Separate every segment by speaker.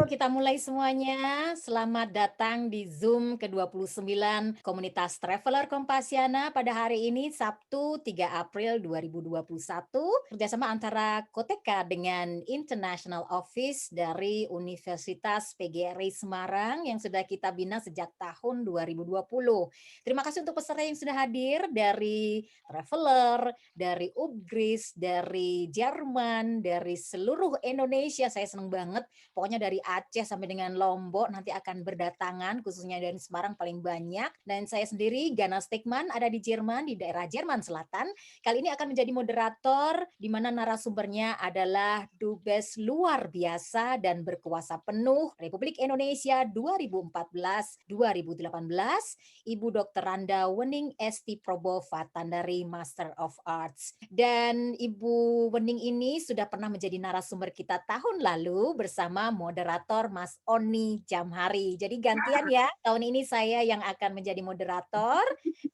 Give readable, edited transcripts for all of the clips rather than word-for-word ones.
Speaker 1: Kita mulai semuanya. Selamat datang di Zoom ke-29 Komunitas Traveler Kompasiana pada hari ini Sabtu 3 April 2021 kerjasama antara Koteka dengan International Office dari Universitas PGRI Semarang yang sudah kita bina sejak tahun 2020. Terima kasih untuk peserta yang sudah hadir dari Traveler, dari Ubgris, dari Jerman, dari seluruh Indonesia. Saya senang banget. Pokoknya dari Aceh sampai dengan Lombok nanti akan berdatangan, khususnya dari Semarang paling banyak. Dan saya sendiri, Gana Stegman, ada di Jerman, di daerah Jerman Selatan. Kali ini akan menjadi moderator, di mana narasumbernya adalah Dubes luar biasa dan berkuasa penuh Republik Indonesia 2014-2018, Ibu Dr. Randa Wening Esti Probo Vatandari Master of Arts. Dan Ibu Wening ini sudah pernah menjadi narasumber kita tahun lalu bersama moderator Mas Oni Jamhari. Jadi gantian ya, tahun ini saya yang akan menjadi moderator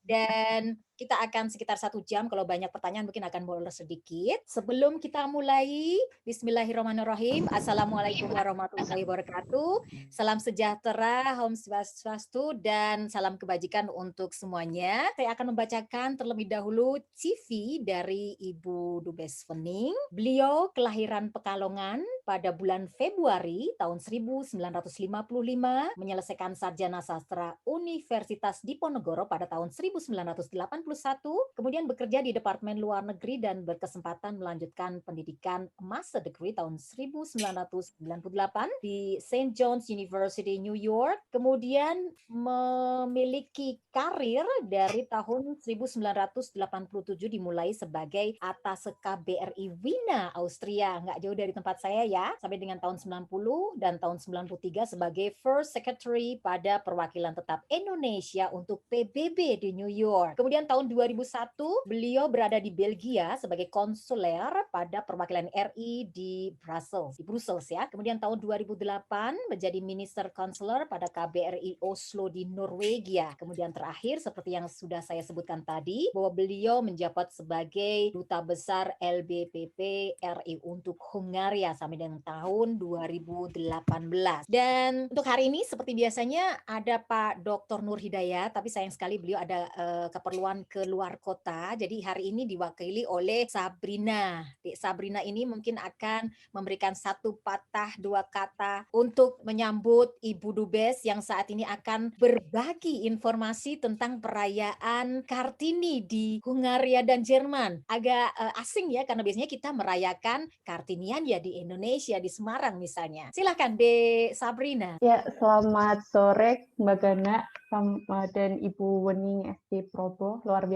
Speaker 1: dan kita akan sekitar 1 jam. Kalau banyak pertanyaan mungkin akan boleh sedikit. Sebelum kita mulai, Bismillahirrahmanirrahim. Assalamualaikum warahmatullahi wabarakatuh. Salam sejahtera, Om Swastiastu, dan salam kebajikan untuk semuanya. Saya akan membacakan terlebih dahulu CV dari Ibu Dubes Wening. Beliau kelahiran Pekalongan pada bulan Februari tahun 1955, menyelesaikan sarjana sastra Universitas Diponegoro pada tahun 1981, kemudian bekerja di Departemen Luar Negeri dan berkesempatan melanjutkan pendidikan Master Degree tahun 1998 di St. John's University New York, kemudian memiliki karir dari tahun 1987 dimulai sebagai atas KBRI Wina, Austria, nggak jauh dari tempat saya ya, sampai dengan tahun 90 dan tahun 93 sebagai First Secretary pada perwakilan tetap Indonesia untuk PBB di New York. Kemudian tahun 2001 beliau berada di Belgia sebagai konsuler pada perwakilan RI di Brussels ya. Kemudian tahun 2008 menjadi Minister Counselor pada KBRI Oslo di Norwegia. Kemudian terakhir seperti yang sudah saya sebutkan tadi bahwa beliau menjabat sebagai Duta Besar LBPP RI untuk Hungaria sampai dengan tahun 2018. Dan untuk hari ini seperti biasanya ada Pak Dr. Nur Hidayat, tapi sayang sekali beliau ada keperluan ke luar kota. Jadi hari ini diwakili oleh Sabrina. Sabrina ini mungkin akan memberikan satu patah dua kata untuk menyambut Ibu Dubes yang saat ini akan berbagi informasi tentang perayaan Kartini di Hungaria dan Jerman. Agak asing ya, karena biasanya kita merayakan Kartinian ya di Indonesia, di Semarang misalnya. Silahkan, De Sabrina.
Speaker 2: Ya, selamat sore Mbak Gana dan Ibu Wening Esti Probo. Luar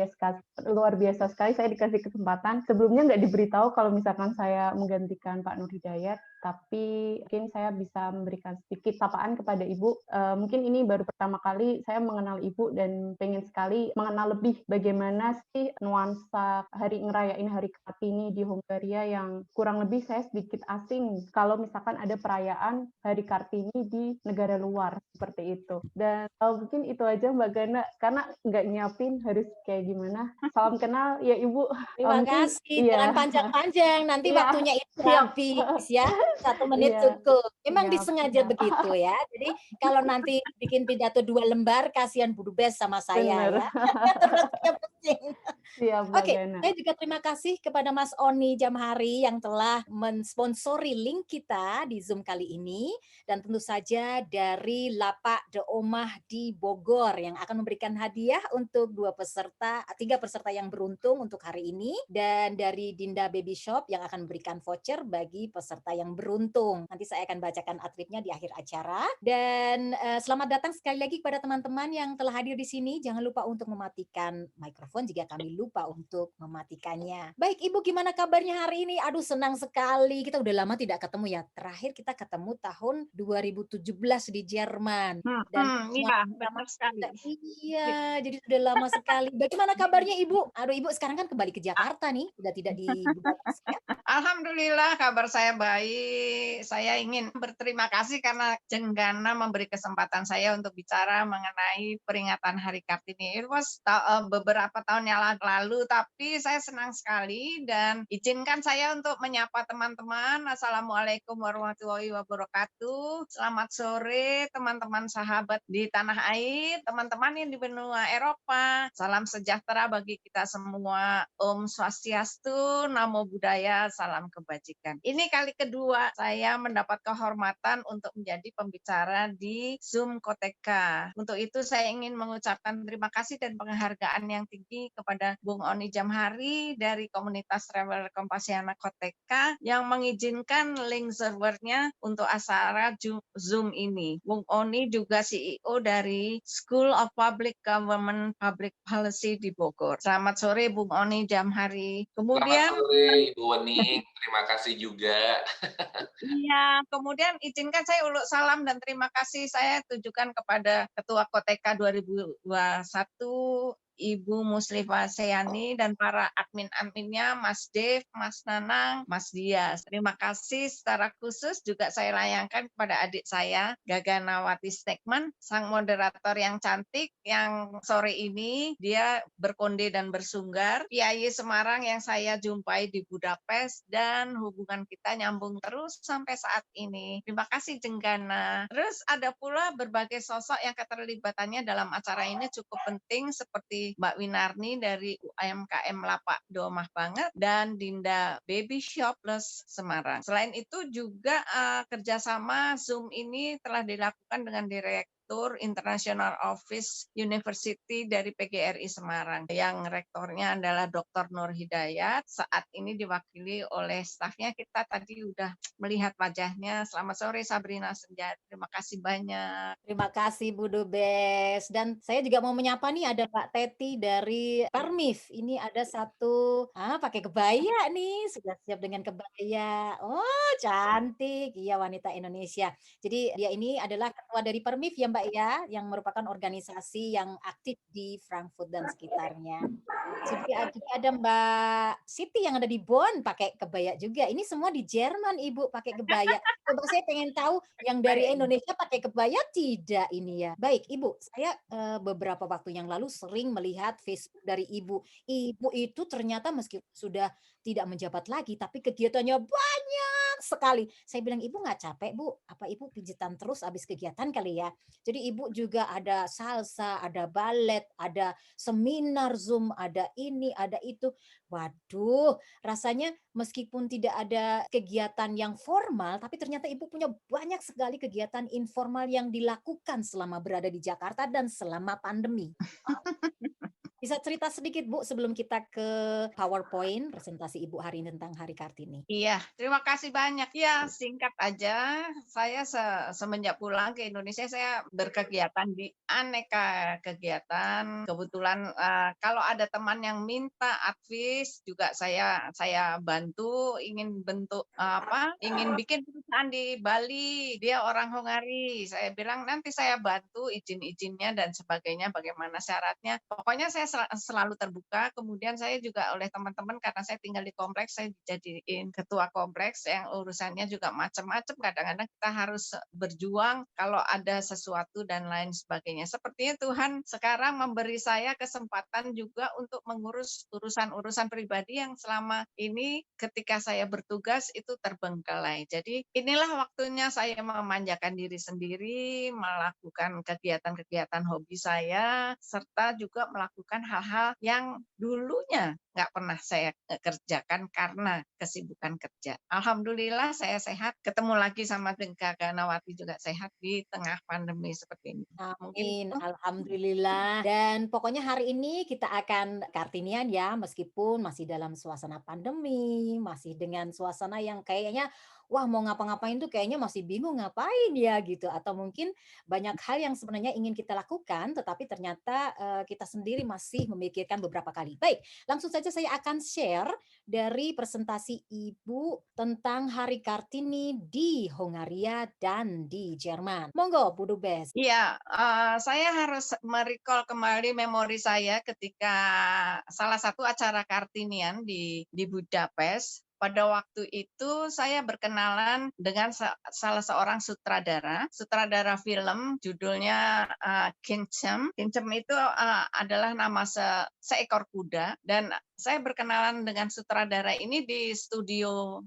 Speaker 2: biasa sekali saya dikasih kesempatan. Sebelumnya nggak diberitahu kalau misalkan saya menggantikan Pak Nur Hidayat, tapi mungkin saya bisa memberikan sedikit sapaan kepada Ibu. Mungkin ini baru pertama kali saya mengenal Ibu dan pengen sekali mengenal lebih bagaimana sih nuansa hari ngerayain Hari Kartini di Hungaria yang kurang lebih saya sedikit asing kalau misalkan ada perayaan Hari Kartini di negara luar seperti itu. Dan mungkin itu aja Mbak Gana, karena nggak nyiapin harus kayak gimana. Salam kenal ya Ibu.
Speaker 1: Terima
Speaker 2: Mungkin
Speaker 1: kasih, jangan
Speaker 2: iya,
Speaker 1: panjang-panjang, nanti
Speaker 2: iya,
Speaker 1: waktunya itu
Speaker 2: siap.
Speaker 1: habis ya, 1 menit
Speaker 2: Iya,
Speaker 1: cukup. Memang
Speaker 2: siap,
Speaker 1: disengaja
Speaker 2: siap.
Speaker 1: begitu ya, jadi kalau nanti bikin pidato 2 lembar, kasihan Bu Dubes sama saya
Speaker 2: Bener.
Speaker 1: ya, waktunya penting.
Speaker 2: Siap Mbak
Speaker 1: Oke,
Speaker 2: Gana.
Speaker 1: saya juga terima kasih kepada Mas Oni Jamhari yang telah mensponsori link kita di Zoom kali ini, dan tentu saja dari Lapak De Omah di Bogor yang akan memberikan hadiah untuk 3 peserta yang beruntung untuk hari ini, dan dari Dinda Baby Shop yang akan memberikan voucher bagi peserta yang beruntung. Nanti saya akan bacakan atributnya di akhir acara. Dan selamat datang sekali lagi kepada teman-teman yang telah hadir di sini. Jangan lupa untuk mematikan mikrofon jika kami lupa untuk mematikannya. Baik Ibu, gimana kabarnya hari ini? Aduh, senang sekali. Kita udah lama tidak ketemu ya. Terakhir kita ketemu tahun 2017 di Jerman. Dan
Speaker 3: Iya,
Speaker 1: sama
Speaker 3: benar sekali.
Speaker 1: iya, jadi sudah lama sekali. Bagaimana kabarnya Ibu? Aduh, Ibu sekarang kan kembali ke Jakarta nih, sudah tidak di Budapest ya.
Speaker 3: Alhamdulillah kabar saya baik. Saya ingin berterima kasih karena Jenggana memberi kesempatan saya untuk bicara mengenai peringatan Hari Kartini. It was beberapa tahun yang lalu, tapi saya senang sekali dan izinkan saya untuk menyapa teman-teman. Assalamualaikum warahmatullahi wabarakatuh. Selamat sore teman-teman sahabat di tanah air, teman-teman yang di benua Eropa. Salam sejahtera bagi kita semua. Om Swastiastu, Namo Buddhaya, salam kebajikan. Ini kali kedua saya mendapat kehormatan untuk menjadi pembicara di Zoom Koteka. Untuk itu saya ingin mengucapkan terima kasih dan penghargaan yang tinggi kepada Bung Oni Jamhari dari komunitas Traveler Kompasiana Koteka yang mengizinkan link servernya untuk acara Zoom ini. Bung Oni juga CEO dari School of Public Government Public Policy di Bogor. Selamat sore Bung Oni Jamhari.
Speaker 4: Selamat
Speaker 3: Kemudian
Speaker 4: sore Ibu Wening, terima kasih juga.
Speaker 3: iya, kemudian izinkan saya uluk salam dan terima kasih saya tujukan kepada Ketua Koteka 2021 Ibu Muslifah Seyani dan para admin-adminnya, Mas Dev, Mas Nanang, Mas Dias. Terima kasih secara khusus juga saya layangkan kepada adik saya, Gaganawati Stegman, sang moderator yang cantik, yang sore ini dia berkonde dan bersunggar, Kiai Semarang yang saya jumpai di Budapest, dan hubungan kita nyambung terus sampai saat ini. Terima kasih Jenggana. Terus ada pula berbagai sosok yang keterlibatannya dalam acara ini cukup penting seperti Mbak Winarni dari UMKM Lapak Domah Banget dan Dinda Baby Shop Plus Semarang. Selain itu juga kerjasama Zoom ini telah dilakukan dengan Direktur International Office University dari PGRI Semarang yang rektornya adalah Dr. Nur Hidayat. Saat ini diwakili oleh stafnya. Kita tadi udah melihat wajahnya. Selamat sore Sabrina Senja. Terima kasih banyak.
Speaker 1: Terima kasih Bu Dubes. Dan saya juga mau menyapa nih ada Mbak Teti dari Parmif. Ini ada satu pakai kebaya nih, sudah siap dengan kebaya. Oh, cantik. Iya, wanita Indonesia. Jadi dia ini adalah ketua dari Parmif ya Mbak ya, yang merupakan organisasi yang aktif di Frankfurt dan sekitarnya. Juga ada Mbak Siti yang ada di Bonn pakai kebaya juga. Ini semua di Jerman Ibu pakai kebaya. Coba saya pengen tahu yang dari Indonesia pakai kebaya tidak ini ya. Baik Ibu, saya beberapa waktu yang lalu sering melihat Facebook dari Ibu. Ibu itu ternyata meski sudah tidak menjabat lagi, tapi kegiatannya banyak sekali. Saya bilang, Ibu nggak capek Bu? Apa Ibu pijitan terus habis kegiatan kali ya? Jadi Ibu juga ada salsa, ada balet, ada seminar Zoom, ada ini, ada itu. Waduh, rasanya meskipun tidak ada kegiatan yang formal, tapi ternyata Ibu punya banyak sekali kegiatan informal yang dilakukan selama berada di Jakarta dan selama pandemi. Bisa cerita sedikit Bu sebelum kita ke PowerPoint presentasi Ibu hari ini tentang Hari Kartini.
Speaker 3: Iya, terima kasih banyak. Ya, singkat aja, saya semenjak pulang ke Indonesia, saya berkegiatan di aneka kegiatan. Kebetulan kalau ada teman yang minta advice, juga saya bantu, ingin bentuk ingin bikin perusahaan di Bali. Dia orang Hungari. Saya bilang nanti saya bantu izin-izinnya dan sebagainya, bagaimana syaratnya. Pokoknya saya selalu terbuka. Kemudian saya juga oleh teman-teman karena saya tinggal di kompleks, saya dijadiin ketua kompleks yang urusannya juga macam-macam. Kadang-kadang kita harus berjuang kalau ada sesuatu dan lain sebagainya. Sepertinya Tuhan sekarang memberi saya kesempatan juga untuk mengurus urusan-urusan pribadi yang selama ini ketika saya bertugas itu terbengkalai. Jadi inilah waktunya saya memanjakan diri sendiri, melakukan kegiatan-kegiatan hobi saya, serta juga melakukan hal-hal yang dulunya nggak pernah saya kerjakan karena kesibukan kerja. Alhamdulillah saya sehat, ketemu lagi sama Gaganawati juga sehat di tengah pandemi seperti ini.
Speaker 1: Amin, alhamdulillah. Dan pokoknya hari ini kita akan Kartinian ya, meskipun masih dalam suasana pandemi, masih dengan suasana yang kayaknya wah mau ngapa-ngapain tuh kayaknya masih bingung ngapain ya gitu, atau mungkin banyak hal yang sebenarnya ingin kita lakukan tetapi ternyata kita sendiri masih memikirkan beberapa kali. Baik, langsung saja saya akan share dari presentasi Ibu tentang Hari Kartini di Hongaria dan di Jerman. Monggo Bu Dubes.
Speaker 3: Iya, saya harus merecall kembali memori saya ketika salah satu acara Kartinian di Budapest pada waktu itu saya berkenalan dengan salah seorang sutradara film, judulnya Kinchem. Kinchem itu adalah nama seekor kuda, dan saya berkenalan dengan sutradara ini di studio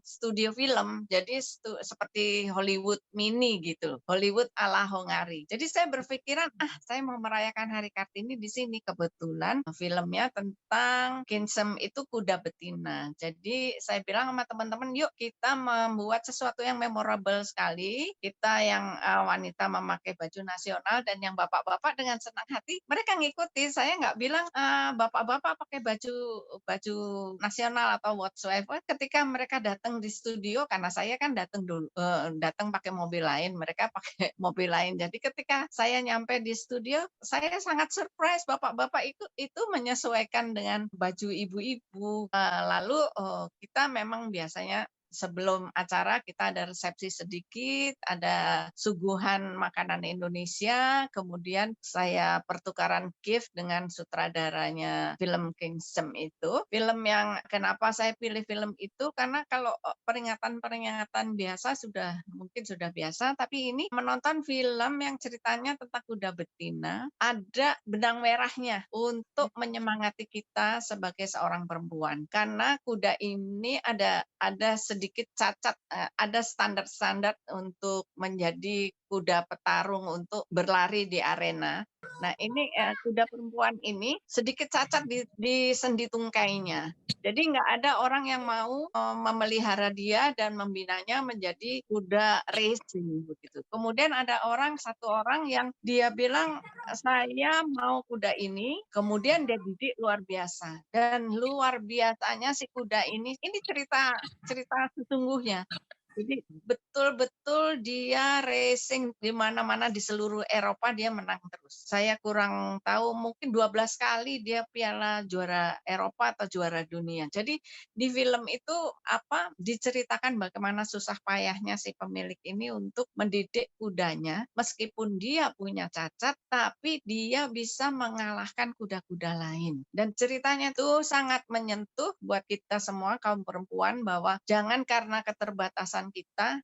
Speaker 3: film, jadi seperti Hollywood mini gitu, Hollywood ala Hongari. Jadi saya berpikiran, saya mau merayakan Hari Kartini di sini. Kebetulan filmnya tentang Kinchem itu kuda betina. Jadi saya bilang sama teman-teman, yuk kita membuat sesuatu yang memorable sekali. Kita yang wanita memakai baju nasional, dan yang bapak-bapak dengan senang hati mereka ngikuti. Saya nggak bilang bapak-bapak pakai baju nasional atau whatsoever. Ketika mereka datang di studio, karena saya kan datang pakai mobil lain, mereka pakai mobil lain. Jadi ketika saya nyampe di studio, saya sangat surprise, bapak-bapak itu menyesuaikan dengan baju ibu-ibu. Lalu kita memang biasanya sebelum acara kita ada resepsi sedikit, ada suguhan makanan Indonesia, kemudian saya pertukaran gift dengan sutradaranya film Kinchem itu. Film yang kenapa saya pilih film itu, karena kalau peringatan-peringatan biasa mungkin sudah biasa, tapi ini menonton film yang ceritanya tentang kuda betina, ada benang merahnya untuk menyemangati kita sebagai seorang perempuan. Karena kuda ini ada sedikit cacat, ada standar-standar untuk menjadi kuda petarung untuk berlari di arena. Nah, ini kuda perempuan ini sedikit cacat di sendi tungkainya. Jadi nggak ada orang yang mau memelihara dia dan membinanya menjadi kuda racing begitu. Kemudian ada satu orang yang dia bilang, saya mau kuda ini, kemudian dia didik luar biasa. Dan luar biasanya si kuda ini cerita sesungguhnya. Jadi betul-betul dia racing di mana-mana di seluruh Eropa, dia menang terus. Saya kurang tahu, mungkin 12 kali dia piala juara Eropa atau juara dunia. Jadi di film itu diceritakan bagaimana susah payahnya si pemilik ini untuk mendidik kudanya, meskipun dia punya cacat, tapi dia bisa mengalahkan kuda-kuda lain. Dan ceritanya itu sangat menyentuh buat kita semua kaum perempuan, bahwa jangan karena keterbatasan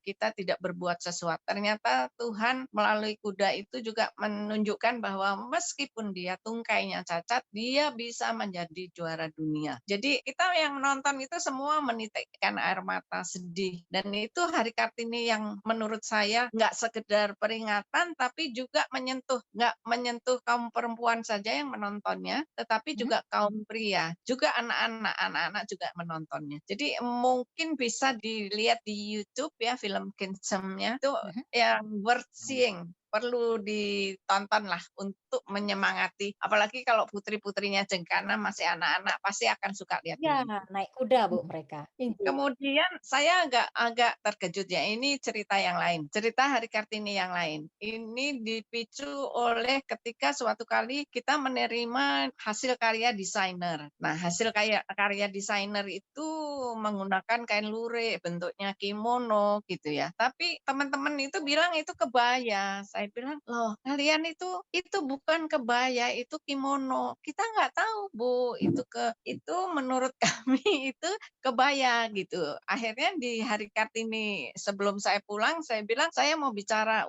Speaker 3: kita tidak berbuat sesuatu. Ternyata Tuhan melalui kuda itu juga menunjukkan bahwa meskipun dia tungkainya cacat, dia bisa menjadi juara dunia. Jadi kita yang menonton itu semua menitikkan air mata sedih. Dan itu Hari Kartini yang menurut saya nggak sekedar peringatan, tapi juga nggak menyentuh kaum perempuan saja yang menontonnya, tetapi juga kaum pria, juga anak-anak juga menontonnya. Jadi mungkin bisa dilihat di YouTube ya, film Kinchem-nya itu yang worth seeing, perlu ditonton lah untuk menyemangati, apalagi kalau putri-putrinya Jengkana masih anak-anak pasti akan suka lihat
Speaker 1: Ya,
Speaker 3: film.
Speaker 1: naik kuda Bu mereka.
Speaker 3: Kemudian saya agak terkejut ya, ini cerita yang lain, cerita Hari Kartini yang lain. Ini dipicu oleh ketika suatu kali kita menerima hasil karya desainer. Nah, hasil karya desainer itu menggunakan kain lurik, bentuknya kimono gitu ya. Tapi teman-teman itu bilang itu kebaya. Saya bilang, loh kalian itu bukan kebaya, itu kimono. Kita nggak tahu Bu, itu menurut kami itu kebaya gitu. Akhirnya di Hari Kartini sebelum saya pulang, saya bilang saya mau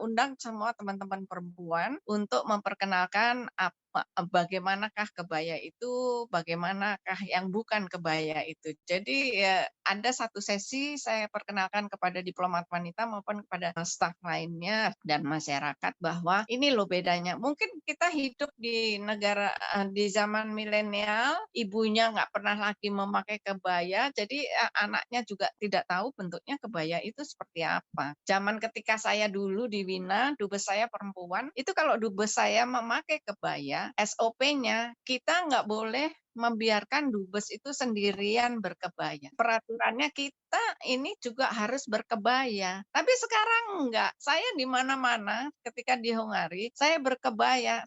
Speaker 3: undang semua teman-teman perempuan untuk memperkenalkan bagaimanakah kebaya itu, bagaimanakah yang bukan kebaya itu. Jadi ya, ada satu sesi saya perkenalkan kepada diplomat wanita maupun kepada staf lainnya dan masyarakat bahwa ini loh bedanya. Mungkin kita hidup di negara di zaman milenial, ibunya nggak pernah lagi memakai kebaya, jadi anaknya juga tidak tahu bentuknya kebaya itu seperti apa. Zaman ketika saya dulu di Wina, dubes saya perempuan, itu kalau dubes saya memakai kebaya, SOP-nya kita nggak boleh membiarkan dubes itu sendirian berkebaya. Peraturannya kita ini juga harus berkebaya. Tapi sekarang enggak. Saya di mana-mana ketika di Hongari, saya berkebaya.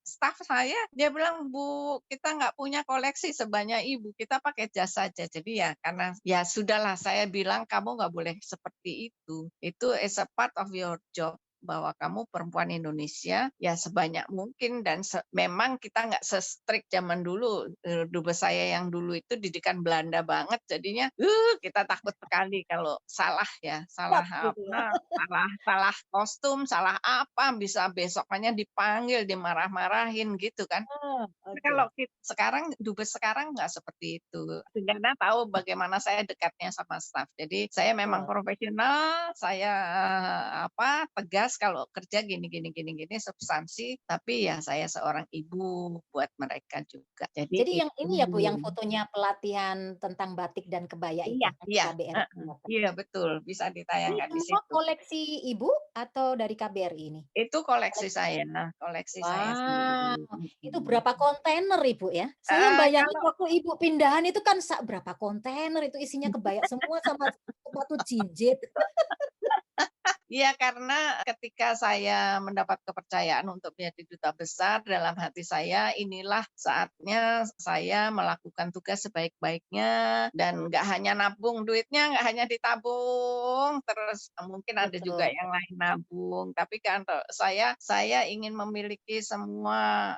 Speaker 3: Staf saya, dia bilang, Bu, kita nggak punya koleksi sebanyak Ibu. Kita pakai jas saja. Jadi ya karena ya sudahlah, saya bilang kamu nggak boleh seperti itu. Itu is a part of your job. bahwa kamu perempuan Indonesia ya sebanyak mungkin dan memang kita nggak se-strict zaman dulu. Dubes saya yang dulu itu didikan Belanda banget, jadinya kita takut sekali kalau salah ya, salah
Speaker 1: Siap gitu ya.
Speaker 3: apa, salah kostum, salah apa, bisa besokannya dipanggil, dimarah-marahin gitu kan. Kalau
Speaker 1: Oke.
Speaker 3: sekarang dubes sekarang nggak seperti itu. Karena tahu bagaimana saya dekatnya sama staf. Jadi saya memang
Speaker 1: Betul.
Speaker 3: profesional, saya tegas kalau kerja gini gini gini gini substansi, tapi ya saya seorang ibu buat mereka juga. Jadi
Speaker 1: Jadi yang
Speaker 3: itu.
Speaker 1: ini ya Bu, yang fotonya pelatihan tentang batik dan kebaya
Speaker 3: Iya,
Speaker 1: itu di
Speaker 3: iya,
Speaker 1: KBRI
Speaker 3: heeh,
Speaker 1: Kelapa.
Speaker 3: iya betul, bisa
Speaker 1: Ini
Speaker 3: ditayangkan di
Speaker 1: semua
Speaker 3: situ.
Speaker 1: koleksi Ibu atau dari KBRI ini?
Speaker 3: Itu koleksi
Speaker 1: Koleksi.
Speaker 3: saya, koleksi saya
Speaker 1: Wow,
Speaker 3: sendiri.
Speaker 1: itu berapa kontainer Ibu ya? Saya bayangin
Speaker 3: Kalau
Speaker 1: waktu Ibu pindahan itu kan berapa kontainer itu isinya kebaya semua sama sepatu jinjit.
Speaker 3: Iya, karena ketika saya mendapat kepercayaan untuk menjadi duta besar, dalam hati saya inilah saatnya saya melakukan tugas sebaik-baiknya dan nggak hanya nabung duitnya, nggak hanya ditabung, terus mungkin ada juga
Speaker 1: Betul.
Speaker 3: yang lain nabung, tapi kan saya ingin memiliki semua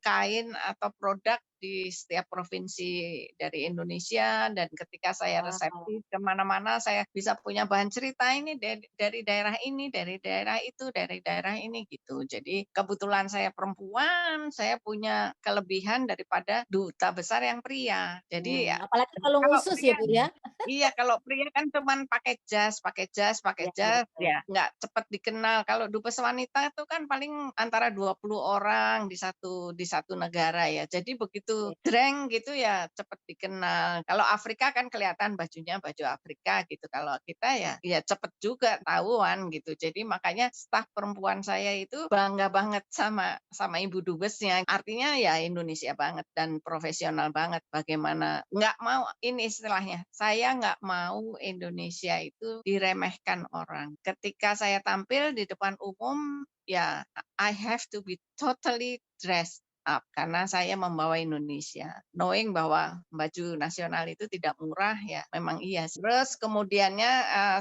Speaker 3: kain atau produk di setiap provinsi dari Indonesia dan ketika saya
Speaker 1: Wow,
Speaker 3: resepsi kemana-mana saya bisa punya bahan cerita ini dari daerah ini, dari daerah itu, dari daerah ini gitu. Jadi kebetulan saya perempuan, saya punya kelebihan daripada duta besar yang pria. Jadi ya,
Speaker 1: apalagi kalau
Speaker 3: kalau
Speaker 1: khusus ya
Speaker 3: pria
Speaker 1: Bu ya?
Speaker 3: iya, kalau pria kan cuman pakai jas,
Speaker 1: Iya betul.
Speaker 3: ya nggak cepet dikenal. Kalau dubes wanita itu kan paling antara 20 orang di satu negara ya. Jadi begitu
Speaker 1: Oke.
Speaker 3: dreng gitu ya cepet dikenal. Kalau Afrika kan kelihatan bajunya baju Afrika gitu. Kalau kita ya cepet juga tahuan gitu. Jadi makanya staf perempuan saya itu bangga banget sama ibu dubesnya. Artinya ya Indonesia banget dan profesional banget. Bagaimana nggak mau ini istilahnya. Saya nggak mau Indonesia itu diremehkan orang. Ketika saya tampil di depan umum, ya I have to be totally dressed up karena saya membawa Indonesia. Knowing bahwa baju nasional itu tidak murah ya, memang iya. Terus kemudiannya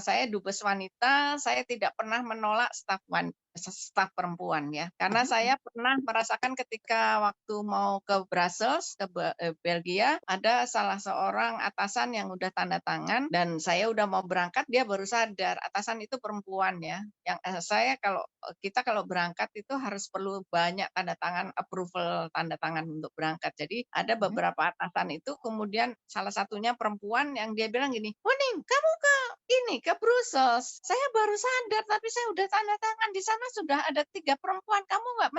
Speaker 3: saya dubes wanita, saya tidak pernah menolak staf perempuan ya. Karena saya pernah merasakan ketika waktu mau ke Brussels, ke Belgia, ada salah seorang atasan yang udah tanda tangan dan saya udah mau berangkat, dia baru sadar atasan itu perempuan ya. Yang kita kalau berangkat itu harus perlu banyak tanda tangan approval tanda tangan untuk berangkat. Jadi ada
Speaker 1: Mhm.
Speaker 3: beberapa atasan itu kemudian salah satunya perempuan yang dia bilang gini, "Wening, kamu ke Brussels. Saya baru sadar tapi saya udah tanda tangan di sana sudah ada 3 perempuan. Kamu nggak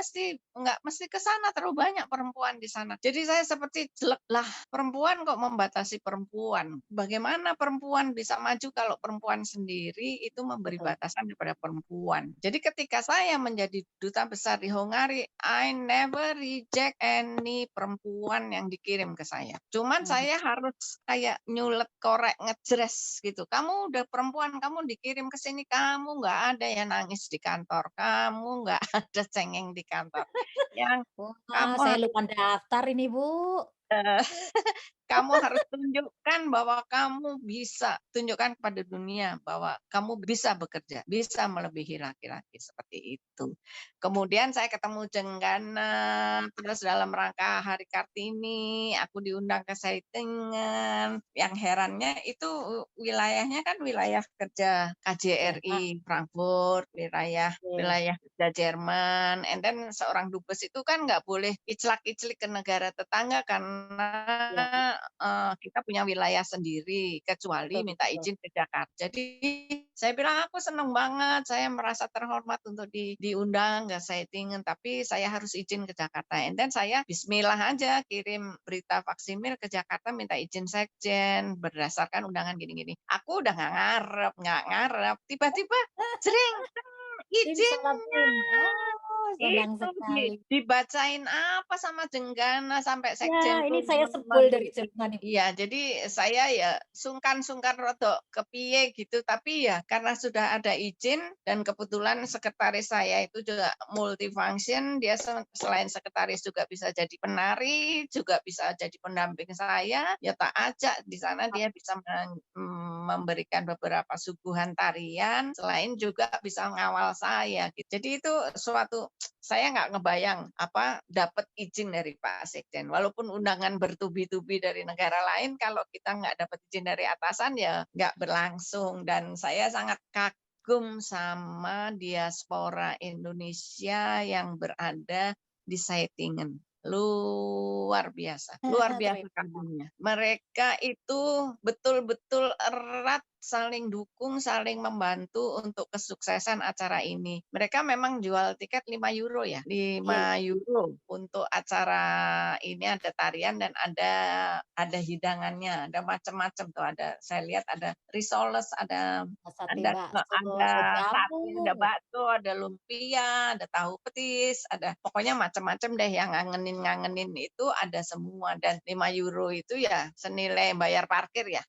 Speaker 3: mesti ke sana terlalu banyak perempuan di sana." Jadi saya seperti jelek lah, perempuan kok membatasi perempuan. Bagaimana perempuan bisa maju kalau perempuan sendiri itu memberi
Speaker 1: Betul.
Speaker 3: batasan kepada perempuan. Jadi ketika saya menjadi duta besar di Hungary, I never reject any perempuan yang dikirim ke saya. Cuman
Speaker 1: Mhm.
Speaker 3: saya harus kayak nyulet korek ngejres gitu. Kamu udah perempuan, kamu dikirim ke sini, kamu nggak ada yang nangis di kantor, kamu nggak ada cengeng di kantor. Yang
Speaker 1: Wah,
Speaker 3: kamu
Speaker 1: saya
Speaker 3: harus
Speaker 1: lupa daftar ini Bu.
Speaker 3: eh, kamu harus tunjukkan bahwa kamu bisa tunjukkan kepada dunia bahwa kamu bisa bekerja, bisa melebihi laki-laki seperti itu. Kemudian saya ketemu Jenggana, terus dalam rangka Hari Kartini, aku diundang ke Saitingen. Yang herannya itu wilayahnya kan wilayah kerja
Speaker 1: Jerman.
Speaker 3: KJRI Frankfurt, wilayah
Speaker 1: Oke.
Speaker 3: wilayah kerja Jerman, and then seorang dubes itu kan nggak boleh iclak-iclik ke negara tetangga karena
Speaker 1: Iya,
Speaker 3: kita punya wilayah sendiri, kecuali
Speaker 1: betul
Speaker 3: minta
Speaker 1: betul.
Speaker 3: izin ke Jakarta. Jadi saya bilang, "Aku senang banget, saya merasa terhormat untuk diundang ke Saitingen, tapi saya harus izin ke Jakarta." And then saya bismillah aja kirim berita faksimil ke Jakarta minta izin sekjen berdasarkan undangan gini-gini. Aku udah nggak ngarep, tiba-tiba jreng,
Speaker 1: Tim
Speaker 3: izinnya
Speaker 1: Salabim. Oh. senang
Speaker 3: Itu
Speaker 1: sekali.
Speaker 3: dibacain apa sama Jenggana sampai
Speaker 1: Ya,
Speaker 3: sekjen
Speaker 1: ini
Speaker 3: tuh
Speaker 1: saya sebel dari Jerman ini.
Speaker 3: iya, jadi saya ya sungkan-sungkan rodok kepiye gitu, tapi ya karena sudah ada izin dan kebetulan sekretaris saya itu juga multifunction, dia selain sekretaris juga bisa jadi penari, juga bisa jadi pendamping saya, ya tak ajak di sana dia bisa memberikan beberapa suguhan tarian, selain juga bisa ngawal saya gitu. Jadi itu suatu saya nggak ngebayang apa dapat izin dari Pak Sekjen. Walaupun undangan bertubi-tubi dari negara lain, kalau kita nggak dapat izin dari atasan ya nggak berlangsung. Dan saya sangat kagum sama diaspora Indonesia yang berada di Saitingen. Luar biasa
Speaker 1: Terima
Speaker 3: kagumnya. Mereka itu betul-betul erat saling dukung, saling membantu untuk kesuksesan acara ini. Mereka memang jual tiket 5 euro ya,
Speaker 1: Iya,
Speaker 3: 5 euro untuk acara ini ada tarian dan ada hidangannya, ada macam-macam tuh, ada saya lihat ada risoles,
Speaker 1: sate
Speaker 3: ada
Speaker 1: bakso,
Speaker 3: ada
Speaker 1: jamu.
Speaker 3: sate, ada bakso, ada lumpia, ada tahu petis, ada pokoknya macam-macam deh yang ngangenin itu ada semua dan 5 euro itu ya senilai bayar parkir ya.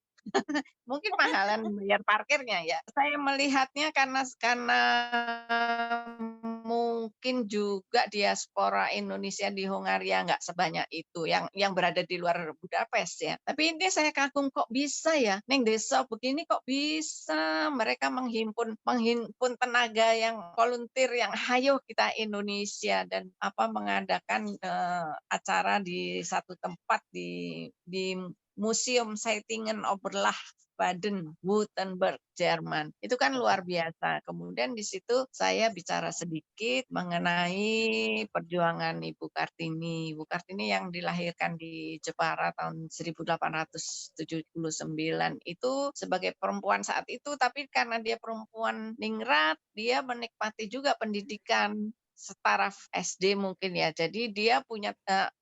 Speaker 3: Mungkin mahalan bayar parkirnya ya. Saya melihatnya karena mungkin juga diaspora Indonesia di Hongaria nggak sebanyak itu yang berada di luar Budapest ya. Tapi ini saya kagum kok bisa ya, neng desa begini kok bisa mereka menghimpun tenaga yang volunteer yang hayo kita Indonesia dan mengadakan acara di satu tempat di Museum Zeitingen Oberlach Baden-Württemberg, Jerman. Itu kan luar biasa. Kemudian di situ saya bicara sedikit mengenai perjuangan Ibu Kartini. Ibu Kartini yang dilahirkan di Jepara tahun 1879 itu sebagai perempuan saat itu, tapi karena dia perempuan ningrat, dia menikmati juga pendidikan setara SD mungkin ya. Jadi dia punya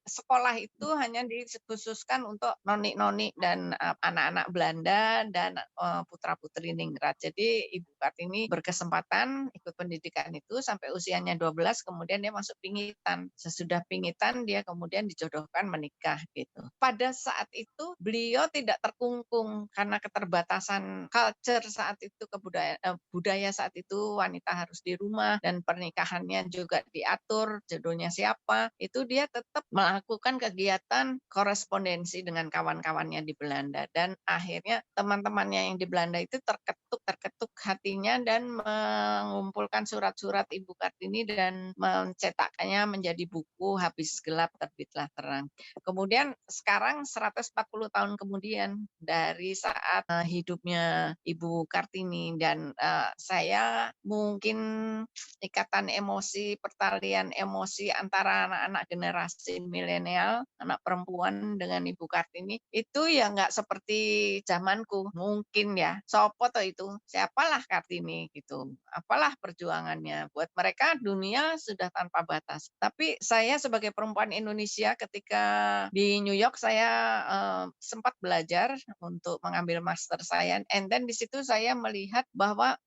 Speaker 3: sekolah itu hanya dikhususkan untuk noni-noni dan anak-anak Belanda dan putra-putri ningrat. Jadi Ibu Kartini berkesempatan ikut pendidikan itu sampai usianya 12, kemudian dia masuk pingitan. Sesudah pingitan dia kemudian dijodohkan menikah gitu. Pada saat itu beliau tidak terkungkung karena keterbatasan culture saat itu, budaya saat itu wanita harus di rumah dan pernikahannya juga diatur judulnya siapa, itu dia tetap melakukan kegiatan korespondensi dengan kawan-kawannya di Belanda dan akhirnya teman-temannya yang di Belanda itu terketuk hatinya dan mengumpulkan surat-surat Ibu Kartini dan mencetakkannya menjadi buku Habis Gelap Terbitlah Terang. Kemudian sekarang 140 tahun kemudian dari saat hidupnya Ibu Kartini dan saya mungkin ikatan emosi, pertalian emosi antara anak-anak generasi milenial, anak perempuan dengan Ibu Kartini, itu ya nggak seperti zamanku, mungkin ya. Sopo toh itu, siapalah Kartini gitu, apalah perjuangannya. Buat mereka dunia sudah tanpa batas. Tapi saya sebagai perempuan Indonesia ketika di New York saya sempat belajar untuk mengambil master saya, and then di situ saya melihat bahwa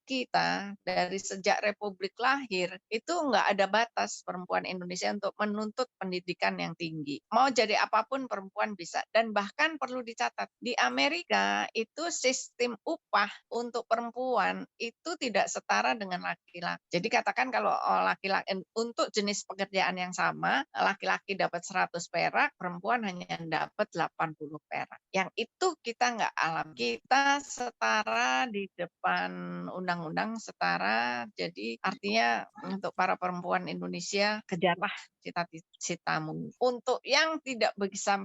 Speaker 3: kita dari sejak Republik lahir itu nggak ada batas perempuan Indonesia untuk menuntut pendidikan yang tinggi. Mau jadi apapun perempuan bisa dan bahkan perlu dicatat di Amerika itu sistem upah untuk perempuan itu tidak setara dengan laki-laki. Jadi katakan kalau laki-laki untuk jenis pekerjaan yang sama, laki-laki dapat 100 perak, perempuan hanya dapat 80 perak. Yang itu kita nggak alami. Kita setara di depan undang-undang, setara. Jadi artinya untuk para perempuan Indonesia, kejarlah cita-citamu. Untuk yang tidak bisa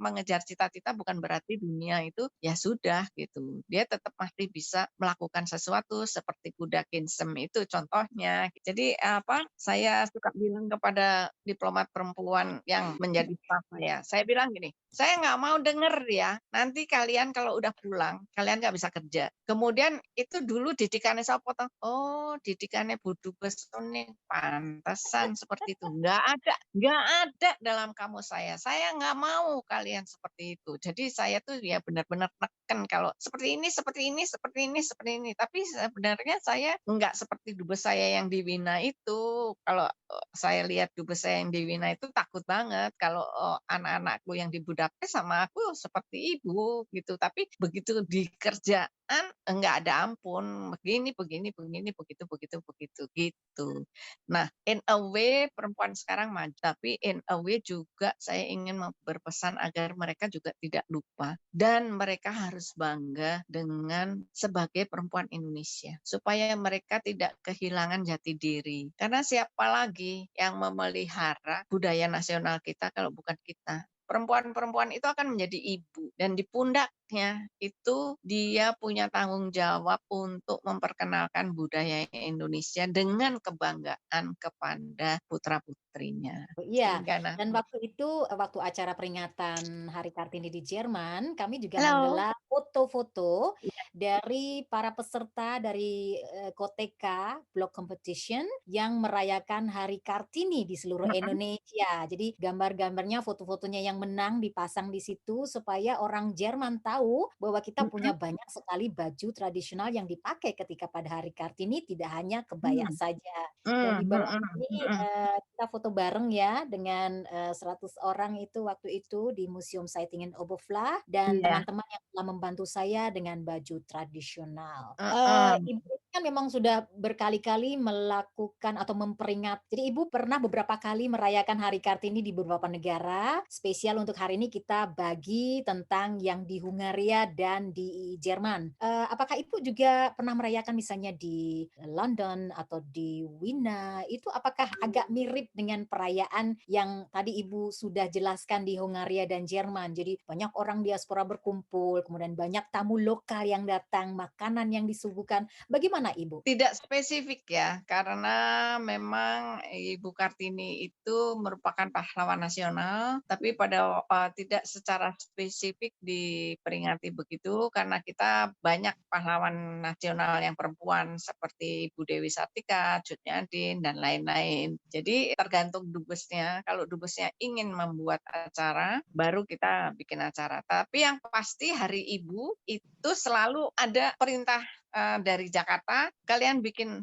Speaker 3: mengejar cita-cita bukan berarti dunia itu ya sudah gitu. Dia tetap masih bisa melakukan sesuatu seperti kuda Kinsem itu contohnya. Jadi saya suka bilang kepada diplomat perempuan yang menjadi staff saya bilang gini, saya nggak mau denger ya. Nanti kalian kalau udah pulang, kalian nggak bisa kerja. Kemudian itu dulu didikannya siapa toh? Oh, didikannya Bu Dubes nih, pantesan seperti itu. Nggak ada dalam kamus saya. Saya nggak mau kalian seperti itu. Jadi saya tuh ya benar-benar neken kalau seperti ini, seperti ini, seperti ini, seperti ini. Tapi sebenarnya saya nggak seperti dubes saya yang di Wina itu. Kalau saya lihat dubes saya yang di Wina itu takut banget kalau anak-anakku yang di Budapest sama aku seperti ibu gitu. Tapi begitu di kerjaan enggak ada ampun, begini, begini, begini, begitu, begitu, begitu, gitu. Nah, in a way perempuan sekarang maju, tapi in a way juga saya ingin berpesan agar mereka juga tidak lupa dan mereka harus bangga dengan sebagai perempuan Indonesia supaya mereka tidak kehilangan jati diri. Karena siapa lagi yang memelihara budaya nasional kita kalau bukan kita? Perempuan-perempuan itu akan menjadi ibu dan di pundaknya itu dia punya tanggung jawab untuk memperkenalkan budaya Indonesia dengan kebanggaan kepada putra-putrinya.
Speaker 1: Iya,
Speaker 3: Sehingga
Speaker 1: dan waktu itu, waktu acara peringatan Hari Kartini di Jerman, kami juga
Speaker 3: halo.
Speaker 1: menggelar foto-foto dari para peserta dari Koteka Blog Competition yang merayakan Hari Kartini di seluruh Indonesia. Jadi gambar-gambarnya, foto-fotonya yang menang dipasang di situ supaya orang Jerman tahu bahwa kita punya banyak sekali baju tradisional yang dipakai ketika pada Hari Kartini, tidak hanya kebaya saja. Dan di bawah ini kita foto bareng ya dengan 100 orang itu waktu itu di Museum Saitingen Oberfläche dan
Speaker 3: Iya.
Speaker 1: teman-teman yang telah membantu saya dengan baju tradisional.
Speaker 3: Heeh.
Speaker 1: Ibu kan memang sudah berkali-kali melakukan atau jadi Ibu pernah beberapa kali merayakan Hari Kartini di beberapa negara. Spesial untuk hari ini kita bagi tentang yang di Hungaria dan di Jerman. Apakah Ibu juga pernah merayakan misalnya di London atau di Wina? Itu apakah agak mirip dengan perayaan yang tadi Ibu sudah jelaskan di Hungaria dan Jerman? Jadi banyak orang diaspora berkumpul, kemudian banyak tamu lokal yang datang, makanan yang disuguhkan. Bagaimana Ibu?
Speaker 3: Tidak spesifik ya, karena memang Ibu Kartini itu merupakan pahlawan nasional, tapi tidak secara spesifik diperingati begitu karena kita banyak pahlawan nasional yang perempuan seperti Ibu Dewi Sartika, Cut Nyadin dan lain-lain. Jadi tergantung dubesnya. Kalau dubesnya ingin membuat acara, baru kita bikin acara. Tapi yang pasti Hari Ibu itu selalu ada perintah dari Jakarta, kalian bikin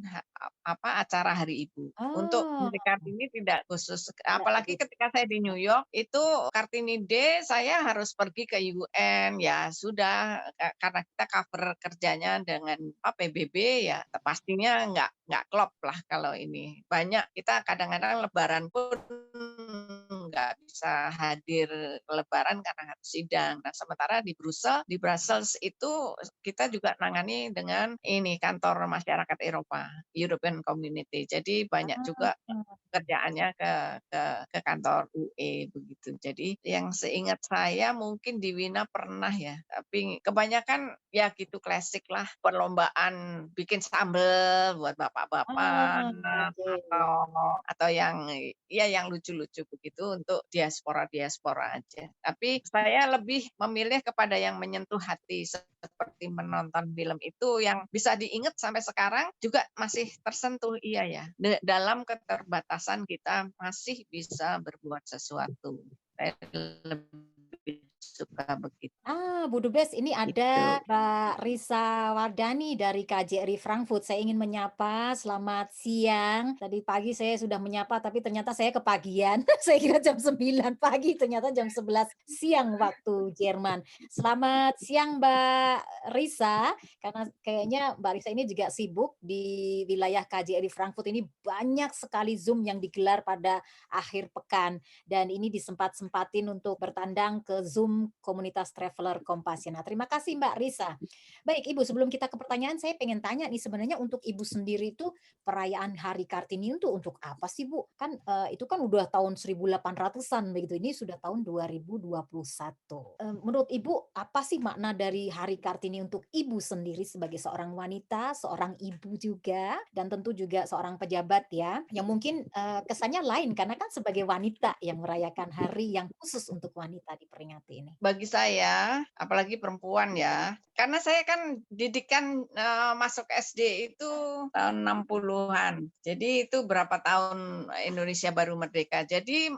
Speaker 3: acara Hari Ibu. Untuk
Speaker 1: Oh,
Speaker 3: Hari Kartini tidak khusus,
Speaker 1: tidak
Speaker 3: apalagi
Speaker 1: khusus.
Speaker 3: ketika saya di New York, itu Kartini Day saya harus pergi ke UN, ya sudah, karena kita cover kerjanya dengan PBB, ya pastinya nggak klop lah kalau ini. Banyak, kita kadang-kadang Lebaran pun nggak bisa hadir Lebaran karena harus sidang. Nah, sementara di Brussels itu kita juga nangani dengan ini kantor masyarakat Eropa, European Community. Jadi banyak juga
Speaker 1: Ah,
Speaker 3: kerjaannya ke kantor UE begitu. Jadi yang seingat saya mungkin di Wina pernah ya, tapi kebanyakan ya gitu klasik lah, perlombaan bikin sambel buat bapak-bapak
Speaker 1: oke.
Speaker 3: atau yang ya yang lucu-lucu begitu untuk diaspora aja. Tapi saya lebih memilih kepada yang menyentuh hati seperti menonton film itu yang bisa diingat sampai sekarang juga masih tersentuh, iya ya. Dalam keterbatasan kita masih bisa berbuat sesuatu. Saya lebih suka begitu.
Speaker 1: Bu Dubes, ini ada
Speaker 3: Gitu.
Speaker 1: Mbak Risa Wardani dari KJRI Frankfurt. Saya ingin menyapa, selamat siang. Tadi pagi saya sudah menyapa, tapi ternyata saya kepagian. Saya kira jam 9 pagi, ternyata jam 11 siang waktu Jerman. Selamat siang Mbak Risa, karena kayaknya Mbak Risa ini juga sibuk di wilayah KJRI Frankfurt ini banyak sekali Zoom yang digelar pada akhir pekan. Dan ini disempat-sempatin untuk bertandang ke Zoom komunitas Traveler Kompasiana. Terima kasih Mbak Risa. Baik Ibu, sebelum kita ke pertanyaan, saya pengen tanya nih sebenarnya untuk Ibu sendiri itu perayaan Hari Kartini itu untuk apa sih Bu? Kan itu kan udah tahun 1800-an begitu. Ini sudah tahun 2021. Menurut Ibu apa sih makna dari Hari Kartini untuk Ibu sendiri sebagai seorang wanita, seorang ibu juga, dan tentu juga seorang pejabat ya, yang mungkin kesannya lain karena kan sebagai wanita yang merayakan hari yang khusus untuk wanita diperingatin. ini?
Speaker 3: Bagi saya, apalagi perempuan ya, karena saya kan didikan masuk SD itu tahun 60-an. Jadi itu berapa tahun Indonesia baru merdeka. Jadi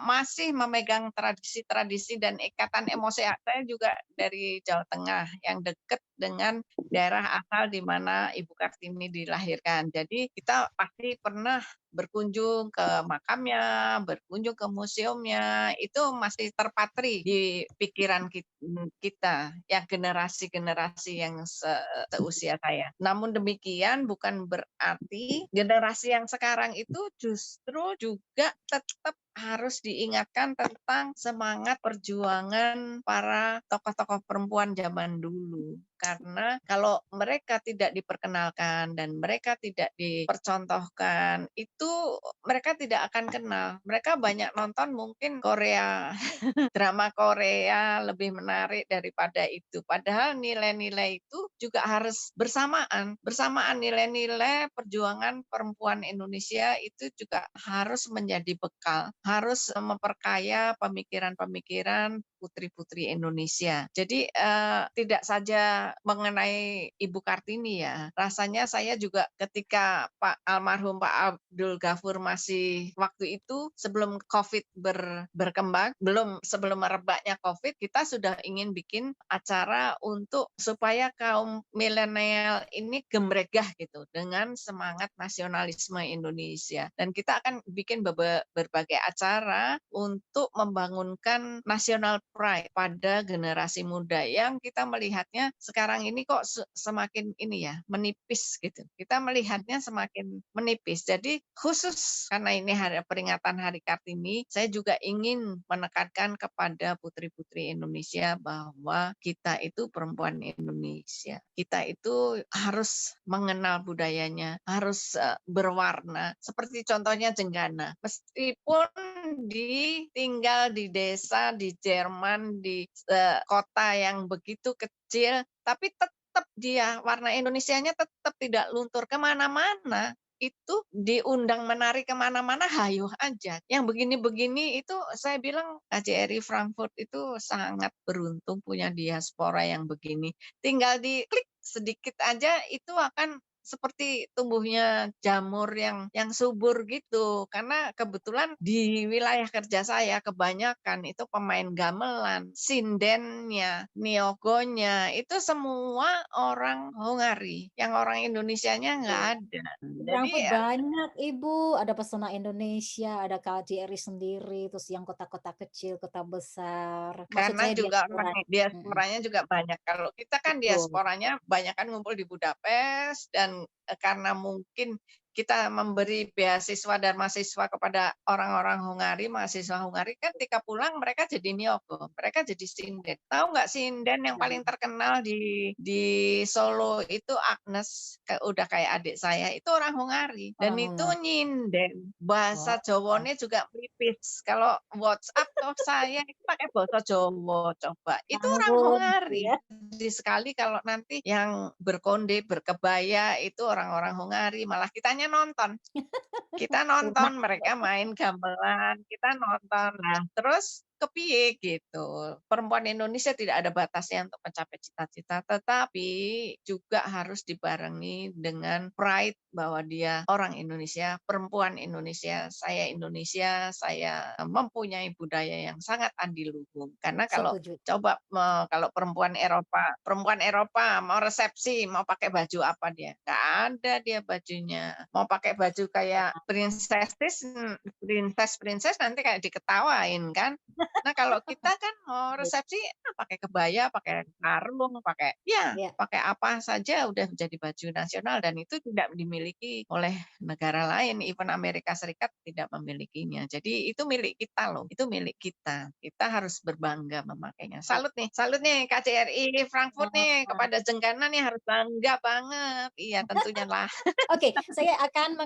Speaker 3: masih memegang tradisi-tradisi dan ikatan emosi. Saya juga dari Jawa Tengah yang dekat dengan daerah asal di mana Ibu Kartini dilahirkan. Jadi kita pasti pernah berkunjung ke makamnya, berkunjung ke museumnya, itu masih terpatri di pikiran kita yang generasi-generasi yang seusia saya. Namun demikian bukan berarti generasi yang sekarang itu justru juga tetap harus diingatkan tentang semangat perjuangan para tokoh-tokoh perempuan zaman dulu. Karena kalau mereka tidak diperkenalkan dan mereka tidak dipercontohkan, itu mereka tidak akan kenal. Mereka banyak nonton mungkin Korea, drama Korea lebih menarik daripada itu. Padahal nilai-nilai itu juga harus bersamaan nilai-nilai perjuangan perempuan Indonesia itu juga harus menjadi bekal, harus memperkaya pemikiran-pemikiran putri-putri Indonesia. Jadi tidak saja mengenai Ibu Kartini ya, rasanya saya juga ketika almarhum Pak Abdul Ghafur masih waktu itu sebelum COVID berkembang, sebelum merebaknya COVID, kita sudah ingin bikin acara untuk supaya kaum milenial ini gemregah gitu dengan semangat nasionalisme Indonesia. Dan kita akan bikin berbagai acara untuk membangunkan national pride pada generasi muda yang kita melihatnya sekarang ini kok semakin ini ya menipis gitu. Kita melihatnya semakin menipis. Jadi khusus karena ini peringatan Hari Kartini, saya juga ingin menekankan kepada putri-putri Indonesia bahwa kita itu perempuan Indonesia. Kita itu harus mengenal budayanya, harus berwarna. Seperti contohnya Jenggana. Meskipun tinggal di desa, di Jerman, di kota yang begitu kecil, tapi tetap dia warna Indonesianya tetap tidak luntur kemana-mana. Itu diundang menari kemana-mana, hayuh aja. Yang begini-begini itu saya bilang KJRI Frankfurt itu sangat beruntung punya diaspora yang begini. Tinggal diklik sedikit aja itu akan seperti tumbuhnya jamur yang subur gitu. Karena kebetulan di wilayah kerja saya kebanyakan itu pemain gamelan, sindennya, niogonya itu semua orang Hungari. Yang orang Indonesianya nggak ada.
Speaker 1: Di
Speaker 3: Jadi
Speaker 1: Frankfurt banyak Ibu, ada Pesona Indonesia, ada KJRI sendiri, terus yang kota-kota kecil, kota besar. Maksud
Speaker 3: karena
Speaker 1: saya
Speaker 3: juga
Speaker 1: diaspora.
Speaker 3: orang diasporanya juga banyak. Kalau kita kan
Speaker 1: Betul.
Speaker 3: diasporanya banyak kan ngumpul di Budapest dan karena mungkin kita memberi beasiswa dan mahasiswa kepada orang-orang Hungari, mahasiswa Hungari kan ketika pulang mereka jadi niogo, mereka jadi sinden. Tahu nggak sinden yang paling terkenal di Solo itu Agnes, udah kayak adik saya, itu orang Hungari dan
Speaker 1: Orang
Speaker 3: itu
Speaker 1: Hungary.
Speaker 3: nyinden. Bahasa
Speaker 1: Wow.
Speaker 3: Jawanya juga tipis. Kalau WhatsApp tuh saya itu pakai bahasa Jawa coba. Itu orang
Speaker 1: Ampun,
Speaker 3: Hungari.
Speaker 1: ya.
Speaker 3: Jadi sekali kalau nanti yang berkonde, berkebaya itu orang-orang Hungari, malah kitanya nonton. Kita nonton mereka main gamelan, kita nonton. Nah, terus kepiye gitu. Perempuan Indonesia tidak ada batasnya untuk mencapai cita-cita, tetapi juga harus dibarengi dengan pride bahwa dia orang Indonesia, perempuan Indonesia, saya mempunyai budaya yang sangat andiluhung. Karena kalau
Speaker 1: Setuju.
Speaker 3: coba kalau perempuan Eropa mau resepsi, mau pakai baju apa dia? Nggak ada dia bajunya. Mau pakai baju kayak princess nanti kayak diketawain kan. Nah kalau kita kan mau resepsi pakai kebaya, pakai sarung, pakai
Speaker 1: Ya.
Speaker 3: pakai apa saja udah menjadi baju nasional dan itu tidak dimiliki oleh negara lain, even Amerika Serikat tidak memilikinya. Jadi itu milik kita loh, itu milik kita. Kita harus berbangga memakainya. Salut nih KJRI Frankfurt nih kepada Jenggana nih harus bangga banget. Iya tentunya lah.
Speaker 1: Oke, saya akan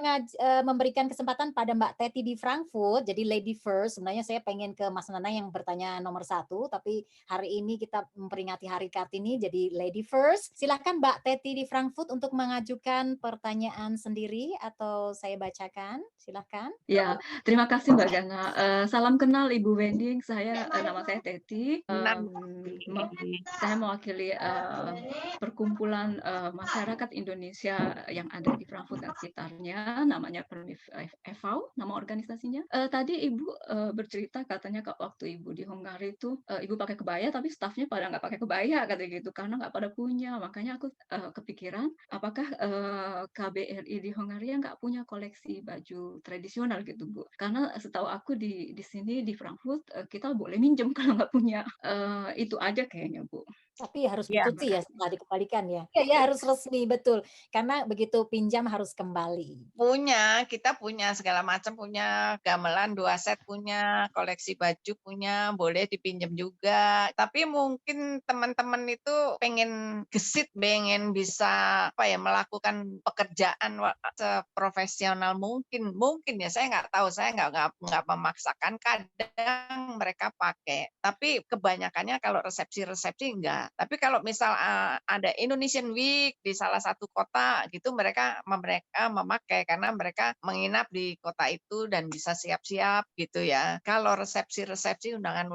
Speaker 1: memberikan kesempatan pada Mbak Teti di Frankfurt. Jadi lady first, sebenarnya saya pengen ke Mas Nana yang bertanya nomor 1, tapi hari ini kita memperingati Hari Kartini, jadi lady first. Silahkan Mbak Teti di Frankfurt untuk mengajukan pertanyaan sendiri atau saya bacakan, silahkan.
Speaker 5: Ya, terima kasih Mbak Gana. Salam kenal Ibu Wending, nama saya Teti. Saya mewakili perkumpulan masyarakat Indonesia yang ada di Frankfurt dan sekitarnya, namanya Permif e.V., nama organisasinya. Tadi Ibu bercerita katanya waktu Ibu di Hungari itu Ibu pakai kebaya, tapi stafnya pada nggak pakai kebaya katanya gitu, karena nggak pada punya. Makanya aku kepikiran, apakah KBRI di Hungaria nggak punya koleksi baju tradisional gitu Bu, karena setahu aku di sini di Frankfurt kita boleh minjem kalau nggak punya, itu aja kayaknya Bu.
Speaker 1: Tapi harus
Speaker 3: Ya,
Speaker 1: dicuci ya setelah dikembalikan ya? Iya, harus resmi, betul. Karena begitu pinjam harus kembali.
Speaker 3: kita punya segala macam, punya gamelan 2 set, punya koleksi baju, punya, boleh dipinjam juga. Tapi mungkin teman-teman itu pengen gesit, pengen bisa melakukan pekerjaan seprofesional mungkin ya, saya nggak tahu, saya nggak memaksakan. Kadang mereka pakai, tapi kebanyakannya kalau resepsi enggak. Tapi kalau misal ada Indonesian Week di salah satu kota gitu, mereka memakai karena mereka menginap di kota itu dan bisa siap-siap gitu ya. Kalau resepsi undangan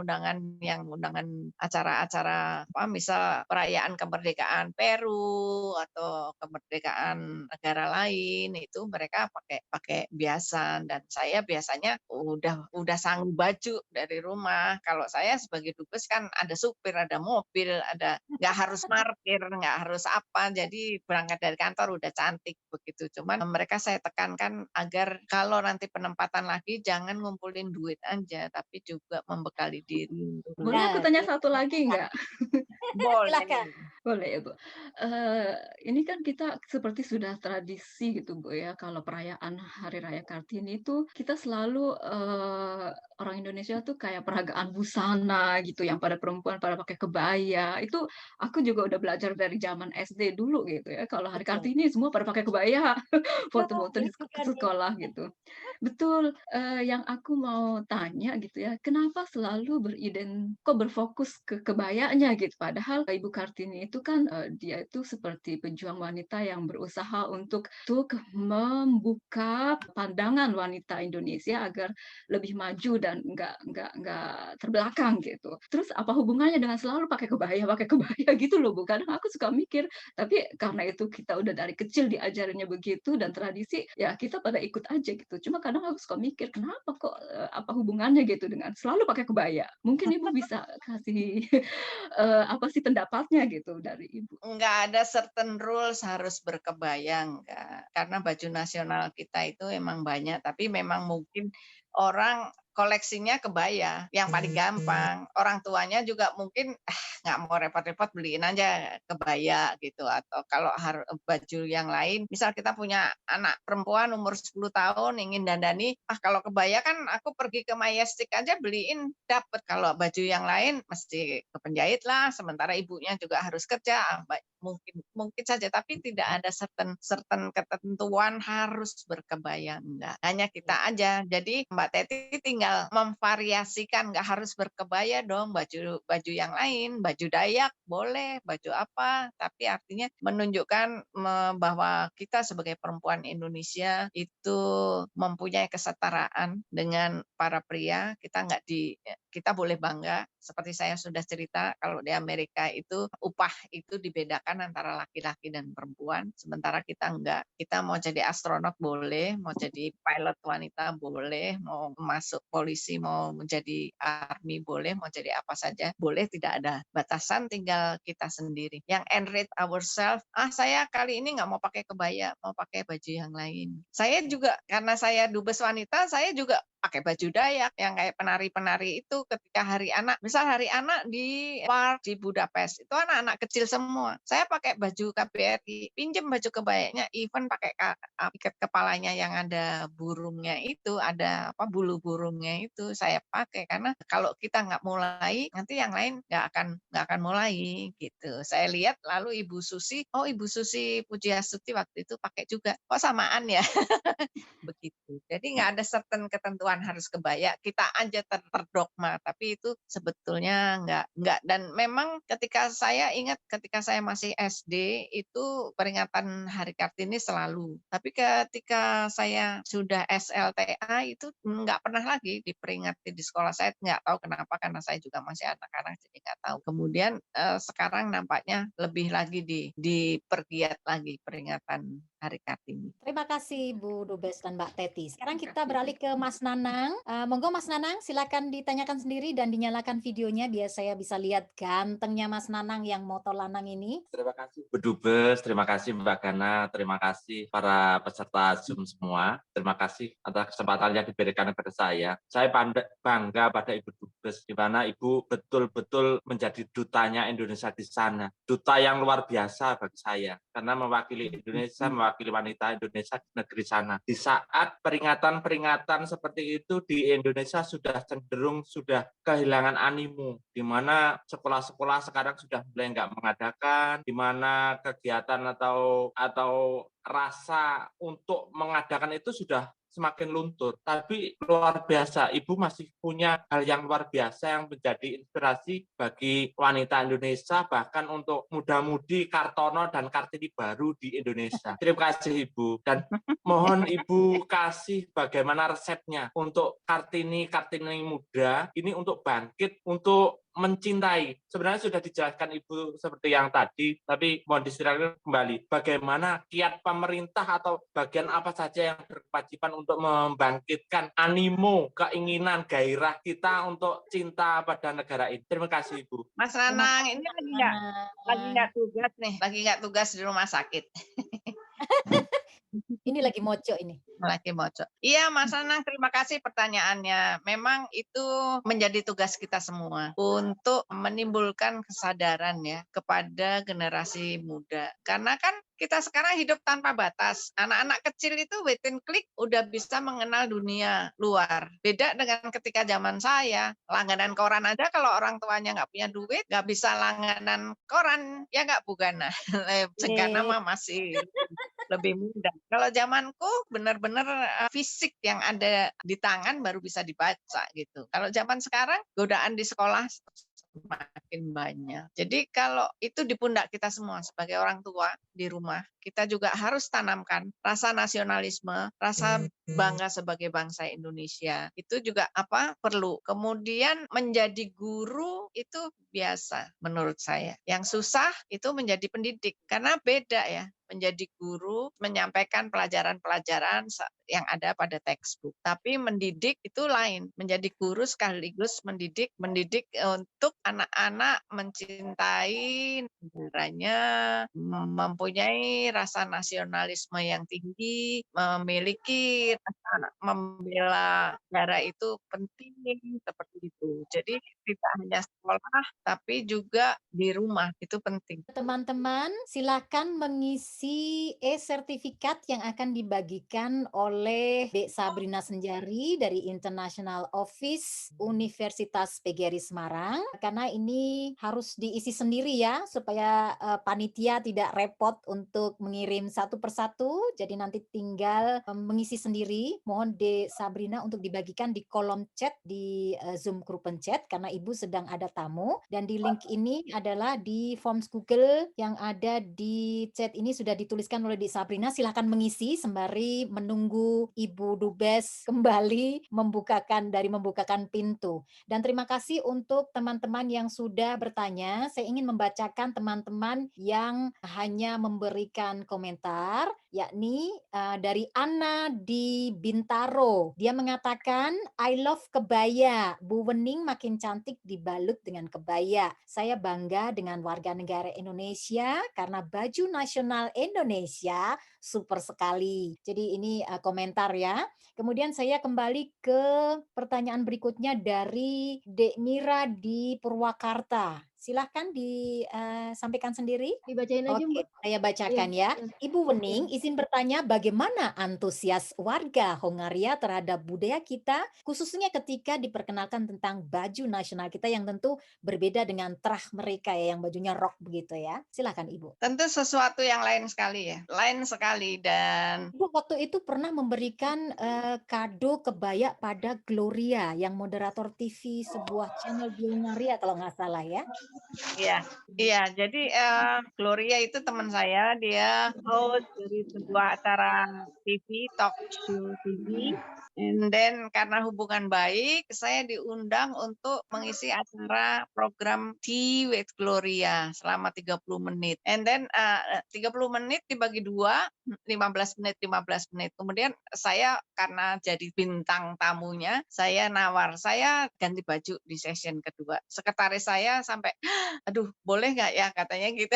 Speaker 3: acara-acara misal perayaan kemerdekaan Peru atau kemerdekaan negara lain, itu mereka pakai biasa, dan saya biasanya udah sanggup baju dari rumah. Kalau saya sebagai dubes kan ada supir, ada mobil, nggak harus parkir, nggak harus apa, jadi berangkat dari kantor udah cantik begitu. Cuman mereka saya tekankan agar kalau nanti penempatan lagi jangan ngumpulin duit aja, tapi juga membekali diri.
Speaker 5: Boleh aku tanya satu lagi nggak?
Speaker 3: Boleh.
Speaker 1: Silakan.
Speaker 5: Boleh ya Bu. Ini kan kita seperti sudah tradisi gitu Bu ya, kalau perayaan Hari Raya Kartini itu kita selalu orang Indonesia tuh kayak peragaan busana gitu, yang pada perempuan pada pakai kebaya. Itu aku juga udah belajar dari zaman SD dulu gitu ya. Kalau Hari Kartini semua pada pakai kebaya, foto-foto di sekolah gitu. Betul, yang aku mau tanya gitu ya, kenapa selalu kok berfokus ke kebayanya gitu, padahal Ibu Kartini itu kan dia itu seperti pejuang wanita yang berusaha untuk membuka pandangan wanita Indonesia agar lebih maju dan nggak terbelakang gitu. Terus apa hubungannya dengan selalu pakai kebaya gitu loh Bu? Kadang aku suka mikir, tapi karena itu kita udah dari kecil diajarinnya begitu dan tradisi, ya kita pada ikut aja gitu. Cuma kadang aku suka mikir, kenapa kok apa hubungannya gitu dengan selalu pakai kebaya? Mungkin Ibu bisa kasih apa sih pendapatnya gitu dari Ibu?
Speaker 3: Nggak ada certain rules harus berkebaya, enggak. Karena baju nasional kita itu emang banyak, tapi memang mungkin orang koleksinya kebaya yang paling gampang. Orang tuanya juga mungkin nggak mau repot-repot beliin aja kebaya gitu. Atau kalau baju yang lain, misal kita punya anak perempuan umur 10 tahun ingin dandani, kalau kebaya kan aku pergi ke Majestic aja beliin dapet. Kalau baju yang lain mesti ke penjahit lah, sementara ibunya juga harus kerja. Mungkin saja, tapi tidak ada certain ketentuan harus berkebaya, enggak. Hanya kita aja. Jadi Mbak Teti tinggal memvariasikan, nggak harus berkebaya dong, baju yang lain, baju Dayak boleh, baju apa, tapi artinya menunjukkan bahwa kita sebagai perempuan Indonesia itu mempunyai kesetaraan dengan para pria. Kita boleh bangga, seperti saya sudah cerita, kalau di Amerika itu upah itu dibedakan antara laki-laki dan perempuan, sementara kita enggak. Kita mau jadi astronot boleh, mau jadi pilot wanita boleh, mau masuk polisi, mau menjadi army boleh, mau jadi apa saja boleh, tidak ada batasan, tinggal kita sendiri yang enrich ourselves. Saya kali ini nggak mau pakai kebaya, mau pakai baju yang lain. Saya juga, karena saya dubes wanita, saya juga pakai baju Dayak yang kayak penari-penari itu ketika hari anak, misal hari anak di park di Budapest, itu anak-anak kecil semua. Saya pakai baju KBRI, pinjem baju kebayanya, even pakai ikat kepalanya yang ada burungnya itu, ada bulu burungnya itu saya pakai, karena kalau kita nggak mulai, nanti yang lain nggak akan mulai gitu. Saya lihat lalu Ibu Susi Pujiastuti waktu itu pakai juga, kok samaan ya. Begitu. Jadi nggak ada certain ketentuan perempuan harus kebaya, kita aja terdogma, tapi itu sebetulnya enggak. Dan memang ketika saya ingat ketika saya masih SD itu peringatan Hari Kartini selalu. Tapi ketika saya sudah SLTA itu enggak pernah lagi diperingati di sekolah. Saya enggak tahu kenapa, karena saya juga masih anak-anak jadi enggak tahu. Kemudian sekarang nampaknya lebih lagi dipergiat lagi peringatan Hari Kartini.
Speaker 1: Terima kasih Bu Dubes dan Mbak Teti. Sekarang kita beralih ke Mas Nanang. Monggo Mas Nanang, silakan ditanyakan sendiri dan dinyalakan videonya biar saya bisa lihat gantengnya Mas Nanang yang moto lanang ini.
Speaker 6: Terima kasih Bu Dubes, terima kasih Mbak Gana, terima kasih para peserta Zoom semua. Terima kasih atas kesempatan yang diberikan kepada saya. Saya bangga pada Ibu Dubes, di mana Ibu betul-betul menjadi dutanya Indonesia di sana. Duta yang luar biasa bagi saya, karena mewakili Indonesia, mewakili wanita Indonesia di negeri sana. Di saat peringatan-peringatan seperti itu di Indonesia sudah cenderung sudah kehilangan animo, di mana sekolah-sekolah sekarang sudah mulai nggak mengadakan, di mana kegiatan atau rasa untuk mengadakan itu sudah semakin luntur. Tapi luar biasa, Ibu masih punya hal yang luar biasa yang menjadi inspirasi bagi wanita Indonesia, bahkan untuk muda-mudi Kartono dan Kartini baru di Indonesia. Terima kasih Ibu. Dan mohon Ibu kasih bagaimana resepnya untuk Kartini muda ini untuk bangkit, untuk mencintai. Sebenarnya sudah dijelaskan Ibu seperti yang tadi, tapi mohon diserahkan kembali. Bagaimana kiat pemerintah atau bagian apa saja yang berkewajiban untuk membangkitkan animo, keinginan, gairah kita untuk cinta pada negara ini. Terima kasih Ibu.
Speaker 3: Mas Nanang, ini lagi nggak tugas nih, lagi nggak tugas di rumah sakit.
Speaker 1: Ini lagi moco ini.
Speaker 3: Lagi moco. Iya Mas Nanang, terima kasih pertanyaannya. Memang itu menjadi tugas kita semua untuk menimbulkan kesadaran ya kepada generasi muda. Karena kan kita sekarang hidup tanpa batas. Anak-anak kecil itu within click udah bisa mengenal dunia luar. Beda dengan ketika zaman saya, langganan koran aja kalau orang tuanya nggak punya duit, nggak bisa langganan koran, ya nggak Bugana. Segana mah masih lebih mudah. Kalau zamanku benar-benar fisik yang ada di tangan baru bisa dibaca gitu. Kalau zaman sekarang godaan di sekolah semakin banyak. Jadi kalau itu di pundak kita semua sebagai orang tua di rumah, kita juga harus tanamkan rasa nasionalisme, rasa bangga sebagai bangsa Indonesia. Itu juga perlu. Kemudian menjadi guru itu biasa menurut saya. Yang susah itu menjadi pendidik karena beda ya. Menjadi guru, menyampaikan pelajaran-pelajaran yang ada pada textbook. Tapi mendidik itu lain. Menjadi guru sekaligus mendidik untuk anak-anak mencintai negaranya, mempunyai rasa nasionalisme yang tinggi, memiliki rasa membela negara itu penting, seperti itu. Jadi tidak hanya sekolah, tapi juga di rumah itu penting.
Speaker 1: Teman-teman, silakan mengisi e-sertifikat yang akan dibagikan oleh Dek Sabrina Senjari dari International Office Universitas PGRI Semarang. Karena ini harus diisi sendiri ya, supaya panitia tidak repot untuk mengirim satu persatu. Jadi nanti tinggal mengisi sendiri. Mohon Dek Sabrina untuk dibagikan di kolom chat di Zoom Gruppen Chat karena Ibu sedang ada tamu. Dan di link ini adalah di forms Google yang ada di chat ini sudah dituliskan oleh Dek Sabrina. Silahkan mengisi sembari menunggu Ibu Dubes kembali membukakan pintu. Dan terima kasih untuk teman-teman yang sudah bertanya. Saya ingin membacakan teman-teman yang hanya memberikan komentar, yakni dari Anna di Bintaro. Dia mengatakan, I love kebaya. Bu Wening makin cantik dibalut dengan kebaya. Saya bangga dengan warga negara Indonesia karena baju nasional Indonesia super sekali. Jadi ini komentar ya. Kemudian saya kembali ke pertanyaan berikutnya dari Dek Mira di Purwakarta. Silahkan disampaikan sendiri.
Speaker 7: Dibacain aja,
Speaker 1: Oke,
Speaker 7: Mbak.
Speaker 1: saya bacakan ya. Ibu Wening izin bertanya bagaimana antusias warga Hongaria terhadap budaya kita, khususnya ketika diperkenalkan tentang baju nasional kita yang tentu berbeda dengan terah mereka ya, yang bajunya rok begitu ya. Silakan Ibu.
Speaker 3: Tentu sesuatu yang lain sekali ya, lain sekali. Dan
Speaker 1: Ibu waktu itu pernah memberikan kado kebaya pada Gloria yang moderator TV sebuah channel di Hongaria kalau nggak salah ya.
Speaker 3: iya, iya. Jadi Gloria itu teman saya, dia host dari sebuah acara TV, talk show TV. And then karena hubungan baik, saya diundang untuk mengisi acara program Tea with Gloria selama 30 menit. And then 30 menit dibagi 2, 15 menit, 15 menit. Kemudian saya karena jadi bintang tamunya, saya nawar, saya ganti baju di session kedua. Sekretaris saya sampai, aduh boleh nggak ya katanya gitu.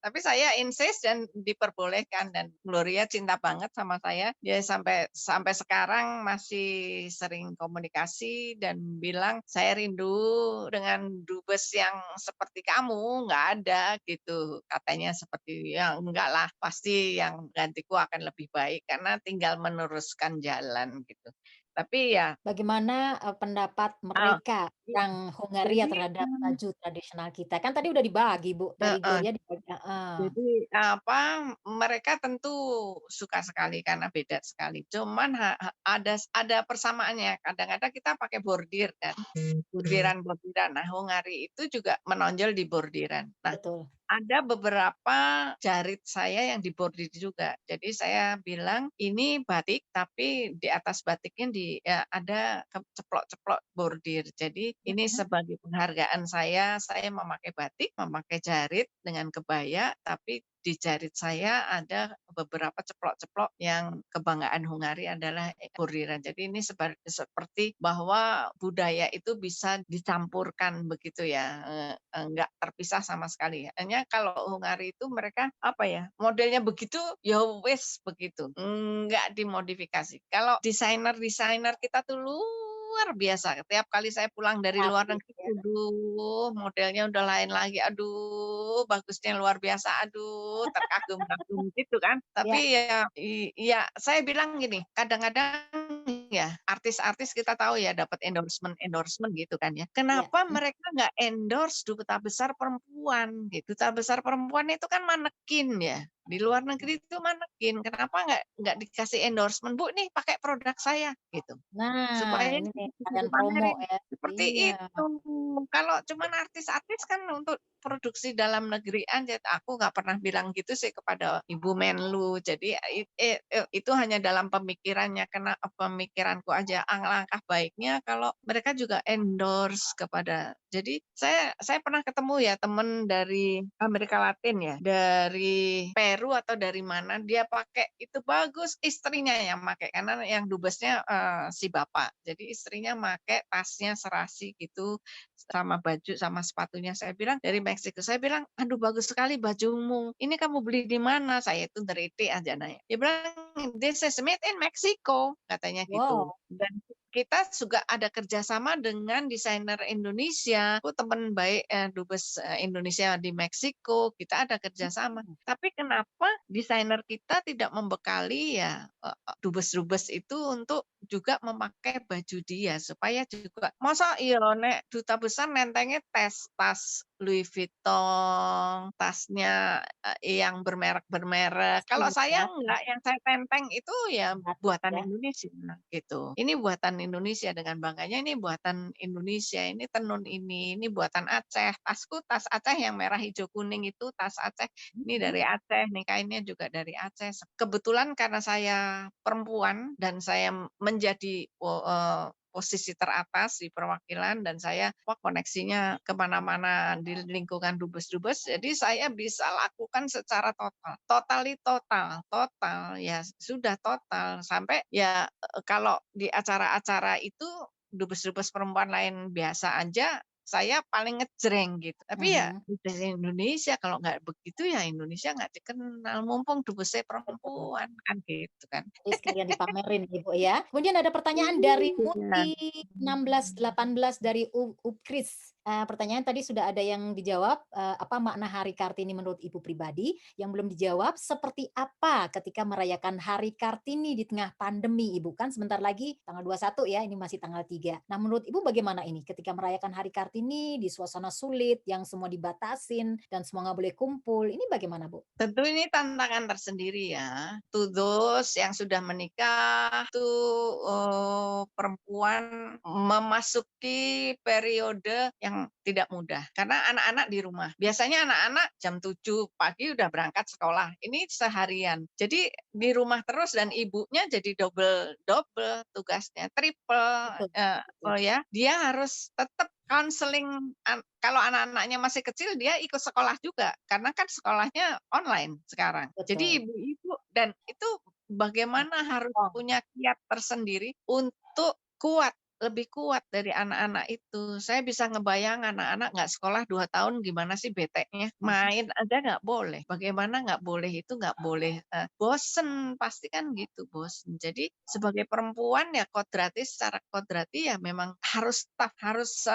Speaker 3: Tapi saya insist dan diperbolehkan, dan Gloria cinta banget sama saya. Dia sampai sekarang masih sering komunikasi dan bilang saya rindu dengan dubes yang seperti kamu, nggak ada gitu. Katanya seperti ya enggak lah, pasti yang gantiku akan lebih baik karena tinggal meneruskan jalan gitu. Tapi ya
Speaker 1: Bagaimana pendapat mereka orang Hongaria
Speaker 3: jadi
Speaker 1: terhadap baju tradisional kita? Kan tadi udah dibagi Bu, dari Gloria dibagi.
Speaker 3: Jadi mereka tentu suka sekali karena beda sekali. Cuman ada persamaannya. Kadang-kadang kita pakai bordir kan, bordiran-bordiran. Nah, Hungari itu juga menonjol di bordiran. Nah,
Speaker 1: Betul.
Speaker 3: ada beberapa jarit saya yang dibordir juga. Jadi saya bilang ini batik, tapi di atas batiknya ada ceplok-ceplok bordir. Jadi ini sebagai penghargaan saya memakai batik, memakai jarit dengan kebaya, tapi di jarit saya ada beberapa ceplok-ceplok yang kebanggaan Hungari adalah bordiran. Jadi ini seperti bahwa budaya itu bisa dicampurkan begitu ya, enggak terpisah sama sekali. Hanya kalau Hungari itu mereka apa ya, modelnya begitu ya wes begitu, enggak dimodifikasi. Kalau desainer kita tuh luar biasa. Tiap kali saya pulang dari luar
Speaker 1: Rapi
Speaker 3: negeri,
Speaker 1: ya.
Speaker 3: aduh modelnya udah lain lagi, aduh bagusnya luar biasa, aduh terkagum-kagum gitu kan. Tapi ya saya bilang gini, kadang-kadang ya artis-artis kita tahu ya dapat endorsement gitu kan ya. Kenapa mereka nggak endorse duta besar perempuan gitu? Duta besar perempuan itu kan manekin ya. Di luar negeri itu manekin. Kenapa nggak dikasih endorsement? Bu, nih pakai produk saya gitu.
Speaker 1: Nah,
Speaker 3: Supaya
Speaker 1: ini nih
Speaker 3: bisa
Speaker 1: sekalian promo
Speaker 3: dipamerin.
Speaker 1: ya.
Speaker 3: Seperti
Speaker 1: Iya.
Speaker 3: itu. Kalau cuman artis-artis kan untuk produksi dalam negeri aja. Aku nggak pernah bilang gitu sih kepada Ibu Menlu. Jadi itu hanya dalam pemikirannya, karena pemikiranku aja. Alangkah baiknya kalau mereka juga endorse kepada. Jadi saya pernah ketemu ya teman dari Amerika Latin ya, dari Peru atau dari mana, dia pakai itu bagus, istrinya yang pakai karena yang dubesnya si bapak. Jadi istrinya pakai tasnya serasi gitu sama baju sama sepatunya. Saya bilang dari Meksiko. Saya bilang, aduh bagus sekali bajumu. Ini kamu beli di mana? Saya itu dari aja nanya. Dia bilang, this is made in Mexico, katanya gitu.
Speaker 1: Wow.
Speaker 3: Dan kita juga ada kerjasama dengan desainer Indonesia. Aku teman baik dubes Indonesia di Meksiko. Kita ada kerjasama. Tapi kenapa desainer kita tidak membekali ya dubes-dubes itu untuk juga memakai baju dia supaya juga masa iya nek duta besar nentengnya tas Louis Vuitton, tasnya yang bermerek. Kalau saya enggak, yang saya tenteng itu ya buatan Indonesia gitu. Ini buatan Indonesia dengan bangganya, ini buatan Indonesia, ini tenun ini buatan Aceh. Tasku tas Aceh yang merah hijau kuning itu tas Aceh. Ini dari Aceh, nih kainnya juga dari Aceh. Kebetulan karena saya perempuan dan saya menjadi posisi teratas di perwakilan dan saya koneksinya kemana-mana di lingkungan dubes-dubes, jadi saya bisa lakukan secara total ya sudah total sampai ya kalau di acara-acara itu dubes-dubes perempuan lain biasa aja saya paling ngejreng gitu. Tapi ya dari Indonesia kalau nggak begitu ya Indonesia nggak dikenal, mumpung dubesnya perempuan kan gitu kan.
Speaker 1: Jadi sekalian dipamerin Ibu ya. Kemudian ada pertanyaan dari Muti 1618 dari Ukris. Pertanyaan tadi sudah ada yang dijawab, apa makna Hari Kartini menurut Ibu pribadi? Yang belum dijawab, seperti apa ketika merayakan Hari Kartini di tengah pandemi, Ibu? Kan sebentar lagi tanggal 21 ya, ini masih tanggal 3. Nah, menurut Ibu bagaimana ini ketika merayakan Hari Kartini di suasana sulit, yang semua dibatasin dan semua nggak boleh kumpul, ini bagaimana, Bu?
Speaker 3: Tentu ini tantangan tersendiri ya. To those yang sudah menikah, perempuan memasuki periode yang tidak mudah. Karena anak-anak di rumah. Biasanya anak-anak jam 7 pagi udah berangkat sekolah. Ini seharian. Jadi di rumah terus dan ibunya jadi double tugasnya, triple.
Speaker 1: Betul.
Speaker 3: Oh ya, dia harus tetap counseling. Kalau anak-anaknya masih kecil dia ikut sekolah juga karena kan sekolahnya online sekarang. Jadi
Speaker 1: Betul.
Speaker 3: ibu-ibu dan itu bagaimana harus
Speaker 1: Oh,
Speaker 3: punya kiat tersendiri untuk kuat, lebih kuat dari anak-anak itu. Saya bisa ngebayang anak-anak nggak sekolah 2 tahun gimana sih beteknya. Main aja nggak boleh. Bagaimana nggak boleh itu nggak boleh. Bosen pasti kan gitu bosen. Jadi sebagai perempuan ya secara kodrati ya memang harus tough, harus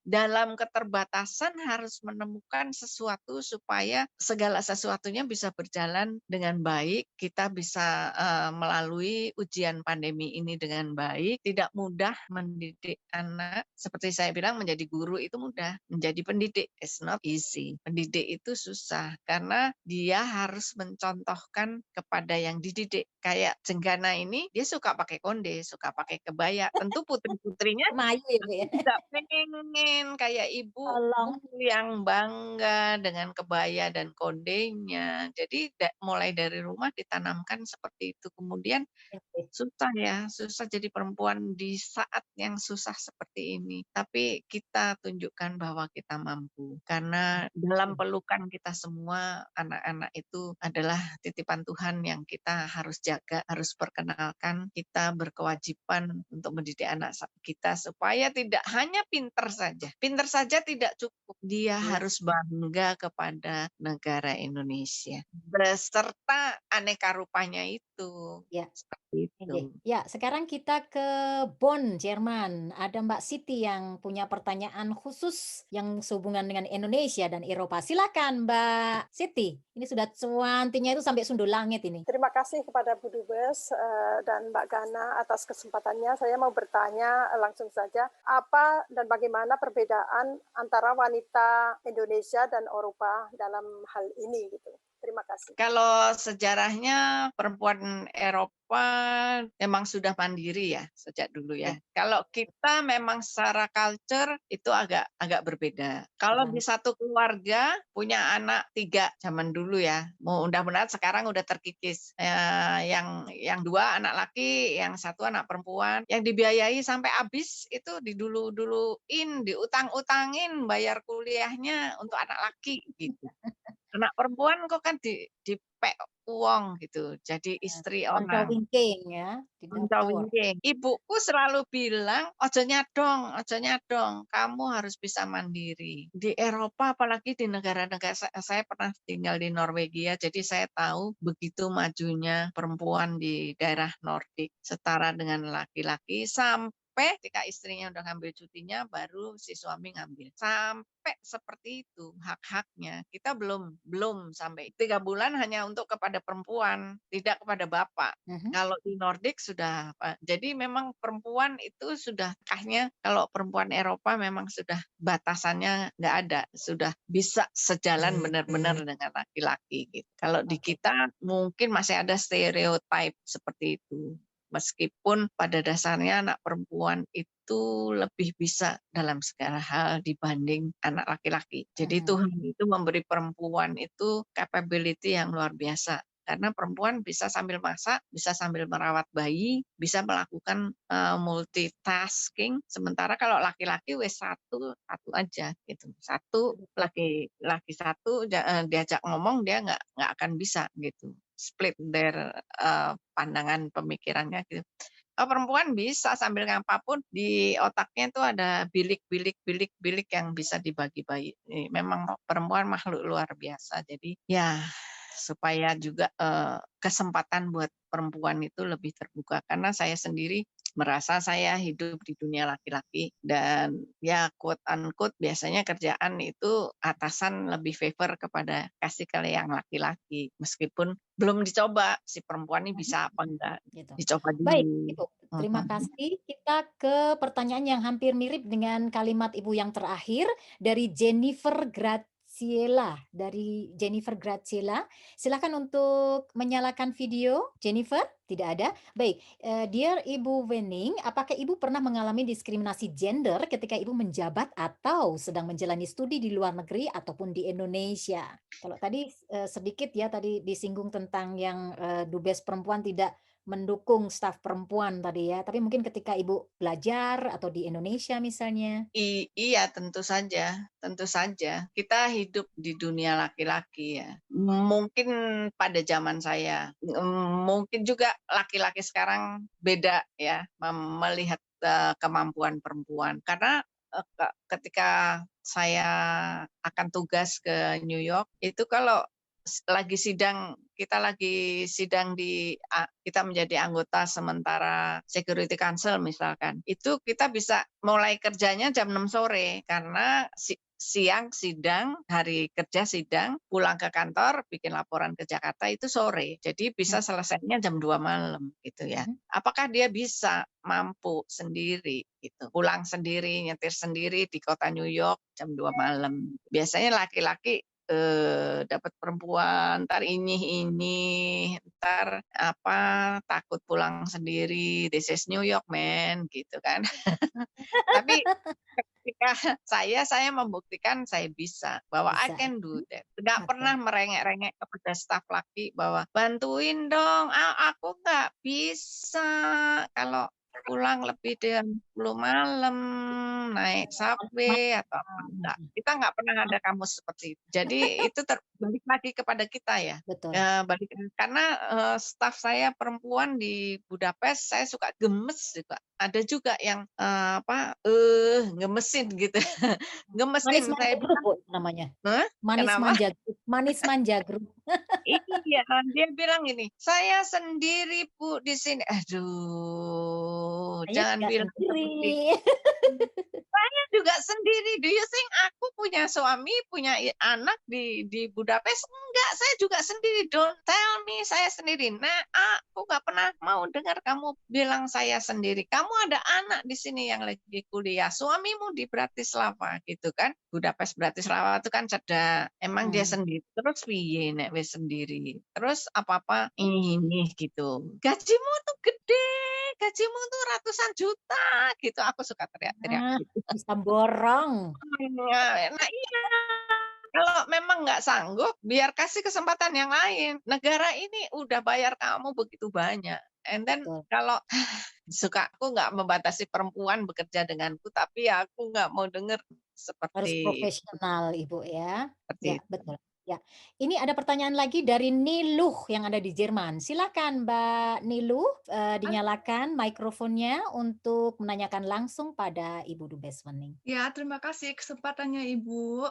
Speaker 3: dalam keterbatasan harus menemukan sesuatu supaya segala sesuatunya bisa berjalan dengan baik. Kita bisa melalui ujian pandemi ini dengan baik. Tidak mudah mendidik anak. Seperti saya bilang menjadi guru itu mudah. Menjadi pendidik is not easy. Pendidik itu susah karena dia harus mencontohkan kepada yang dididik. Kayak Jenggana ini dia suka pakai konde, suka pakai kebaya. Tentu putri-putrinya
Speaker 1: Kemayu ya, Bu, ya?
Speaker 3: tidak pengen kayak ibu
Speaker 1: Tolong.
Speaker 3: yang bangga dengan kebaya dan kondenya. Jadi mulai dari rumah ditanamkan seperti itu. Kemudian
Speaker 1: Oke.
Speaker 3: susah ya, susah jadi perempuan di saat yang susah seperti ini. Tapi kita tunjukkan bahwa kita mampu. Karena dalam pelukan kita semua, anak-anak itu adalah titipan Tuhan yang kita harus jaga, harus perkenalkan. Kita berkewajiban untuk mendidik anak kita supaya tidak hanya pinter saja. Pinter saja tidak cukup. Dia
Speaker 1: Iya.
Speaker 3: harus bangga kepada negara Indonesia. Beserta aneka rupanya itu.
Speaker 1: Ya.
Speaker 3: Seperti itu.
Speaker 1: Oke. Ya, sekarang kita ke Bonn, Jerman. Ada Mbak Siti yang punya pertanyaan khusus yang sehubungan dengan Indonesia dan Eropa. Silakan Mbak Siti. Ini sudah cuantinya itu sampai sundul langit ini.
Speaker 7: Terima kasih kepada Bu Dubes dan Mbak Gana atas kesempatannya. Saya mau bertanya langsung saja, apa dan bagaimana perbedaan antara wanita Indonesia dan Eropa dalam hal ini gitu. Terima kasih.
Speaker 3: Kalau sejarahnya perempuan Eropa memang sudah mandiri ya sejak dulu ya. Kalau kita memang secara culture itu agak berbeda. Kalau di satu keluarga punya anak 3 zaman dulu ya. Mudah-mudahan sekarang udah terkikis. Yang 2 anak laki, yang 1 anak perempuan. Yang dibiayai sampai habis itu didulu-duluin, diutang-utangin bayar kuliahnya untuk anak laki gitu. Anak perempuan kok kan dipek uang gitu, jadi istri orang.
Speaker 1: Onco-winking ya, didapur.
Speaker 3: Ibuku selalu bilang, ojo nyadong, kamu harus bisa mandiri. Di Eropa, apalagi di negara-negara, saya pernah tinggal di Norwegia, jadi saya tahu begitu majunya perempuan di daerah Nordik, setara dengan laki-laki, sampai ketika istrinya udah ngambil cutinya, baru si suami ngambil. Sampai seperti itu hak-haknya. Kita belum sampai 3 bulan hanya untuk kepada perempuan, tidak kepada bapak. Kalau di Nordik sudah, jadi memang perempuan itu sudah haknya. Kalau perempuan Eropa memang sudah batasannya nggak ada, sudah bisa sejalan benar-benar dengan laki-laki. Gitu. Kalau di kita mungkin masih ada stereotip seperti itu. Meskipun pada dasarnya anak perempuan itu lebih bisa dalam segala hal dibanding anak laki-laki. Jadi Tuhan itu memberi perempuan itu capability yang luar biasa. Karena perempuan bisa sambil masak, bisa sambil merawat bayi, bisa melakukan multitasking. Sementara kalau laki-laki wes satu aja gitu. Laki satu diajak ngomong dia nggak akan bisa gitu. Split their pandangan pemikirannya gitu. Perempuan bisa sambil apapun di otaknya itu ada bilik yang bisa dibagi-bagi. Memang perempuan makhluk luar biasa. Jadi ya supaya juga kesempatan buat perempuan itu lebih terbuka. Karena saya sendiri merasa saya hidup di dunia laki-laki dan ya quote unquote biasanya kerjaan itu atasan lebih favor kepada kasih ke yang laki-laki meskipun belum dicoba si perempuan ini bisa apa enggak.
Speaker 1: Gitu.
Speaker 3: Dicoba
Speaker 1: Baik,
Speaker 3: dulu.
Speaker 1: Ibu. Terima kasih. Kita ke pertanyaan yang hampir mirip dengan kalimat Ibu yang terakhir dari Jennifer Graciela. Silakan untuk menyalakan video. Jennifer, tidak ada. Baik, Dear Ibu Wening, apakah Ibu pernah mengalami diskriminasi gender ketika Ibu menjabat atau sedang menjalani studi di luar negeri ataupun di Indonesia? Kalau tadi sedikit ya, tadi disinggung tentang yang dubes perempuan tidak mendukung staf perempuan tadi ya, tapi mungkin ketika Ibu belajar atau di Indonesia misalnya.
Speaker 3: Iya, tentu saja. Kita hidup di dunia laki-laki ya. Mungkin pada zaman saya, mungkin juga laki-laki sekarang beda ya melihat kemampuan perempuan. Karena ketika saya akan tugas ke New York, itu kalau kita lagi sidang kita menjadi anggota sementara Security Council misalkan, itu kita bisa mulai kerjanya jam 6 sore karena siang sidang, hari kerja sidang, pulang ke kantor bikin laporan ke Jakarta itu sore. Jadi bisa selesainya jam 2 malam gitu ya. Apakah dia bisa mampu sendiri gitu, pulang sendiri, nyetir sendiri di kota New York jam 2 malam. Biasanya laki-laki dapat perempuan, ntar ini, ntar takut pulang sendiri, this is New York man, gitu kan. Tapi ketika saya membuktikan saya bisa, bahwa I can do that. Nggak pernah merengek-rengek kepada staf laki bahwa bantuin dong, aku nggak bisa kalau pulang lebih dari 10 malam, naik subway atau apa, enggak. Kita nggak pernah ada kamus seperti itu. Jadi itu balik lagi kepada kita ya.
Speaker 1: Betul.
Speaker 3: Karena staf saya perempuan di Budapest, saya suka gemes juga. Ada juga yang gemesin gitu. Gemesin saya
Speaker 1: bilang namanya. Manis manja grup.
Speaker 3: Iya, dia bilang ini, saya sendiri Bu di sini. Aduh, jangan bilang seperti saya juga sendiri. Do you think aku punya suami, punya anak di Budapest? Enggak, saya juga sendiri. Don't tell me saya sendiri. Nah, aku nggak pernah mau dengar kamu bilang saya sendiri. Kamu ada anak di sini yang lagi kuliah. Suamimu di Bratislava gitu kan. Budapest Bratislava itu kan cedak. Emang dia sendiri. Terus piye nek wis sendiri. Terus apa-apa ini gitu. Gajimu tuh gede. Gajimu tuh ratusan juta gitu. Aku suka teriak-teriak gitu.
Speaker 1: Bisa borong.
Speaker 3: Nah iya. Kalau memang nggak sanggup, biar kasih kesempatan yang lain. Negara ini udah bayar kamu begitu banyak. And then kalau aku nggak membatasi perempuan bekerja denganku, tapi aku nggak mau dengar seperti
Speaker 1: harus profesional Ibu ya.
Speaker 3: Seperti
Speaker 1: ya, betul. Ya, ini ada pertanyaan lagi dari Niluh yang ada di Jerman. Silakan Mbak Niluh, dinyalakan mikrofonnya untuk menanyakan langsung pada Ibu Dubes Wening.
Speaker 8: Ya, terima kasih kesempatannya Ibu.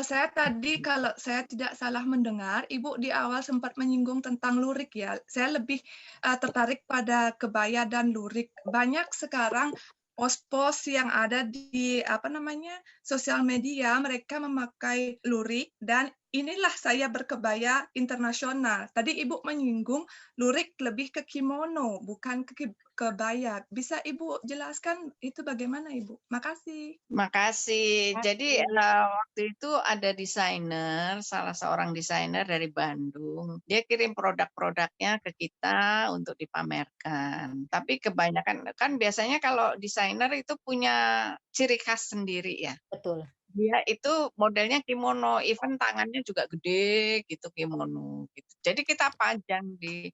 Speaker 8: Saya tadi kalau saya tidak salah mendengar, Ibu di awal sempat menyinggung tentang lurik ya. Saya lebih tertarik pada kebaya dan lurik. Banyak sekarang pos-pos yang ada di sosial media, mereka memakai lurik dan inilah saya berkebaya internasional. Tadi Ibu menyinggung lurik lebih ke kimono, bukan ke kebaya. Bisa Ibu jelaskan itu bagaimana Ibu? Makasih.
Speaker 3: Makasih. Jadi waktu itu ada desainer, salah seorang desainer dari Bandung. Dia kirim produk-produknya ke kita untuk dipamerkan. Tapi kebanyakan kan biasanya kalau desainer itu punya ciri khas sendiri ya.
Speaker 1: Betul.
Speaker 3: Dia itu modelnya kimono, even tangannya juga gede gitu kimono gitu. Jadi kita panjang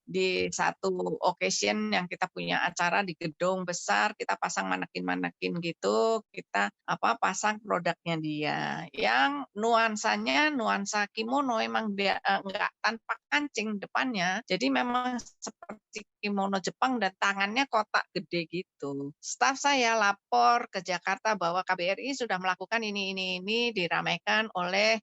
Speaker 3: di satu occasion yang kita punya acara di gedung besar, kita pasang manekin-manekin gitu, kita pasang produknya dia. Yang nuansanya nuansa kimono emang dia enggak tanpa kancing depannya. Jadi memang seperti kimono Jepang dan tangannya kotak gede gitu. Staf saya lapor ke Jakarta bahwa KBRI sudah melakukan ini diramaikan oleh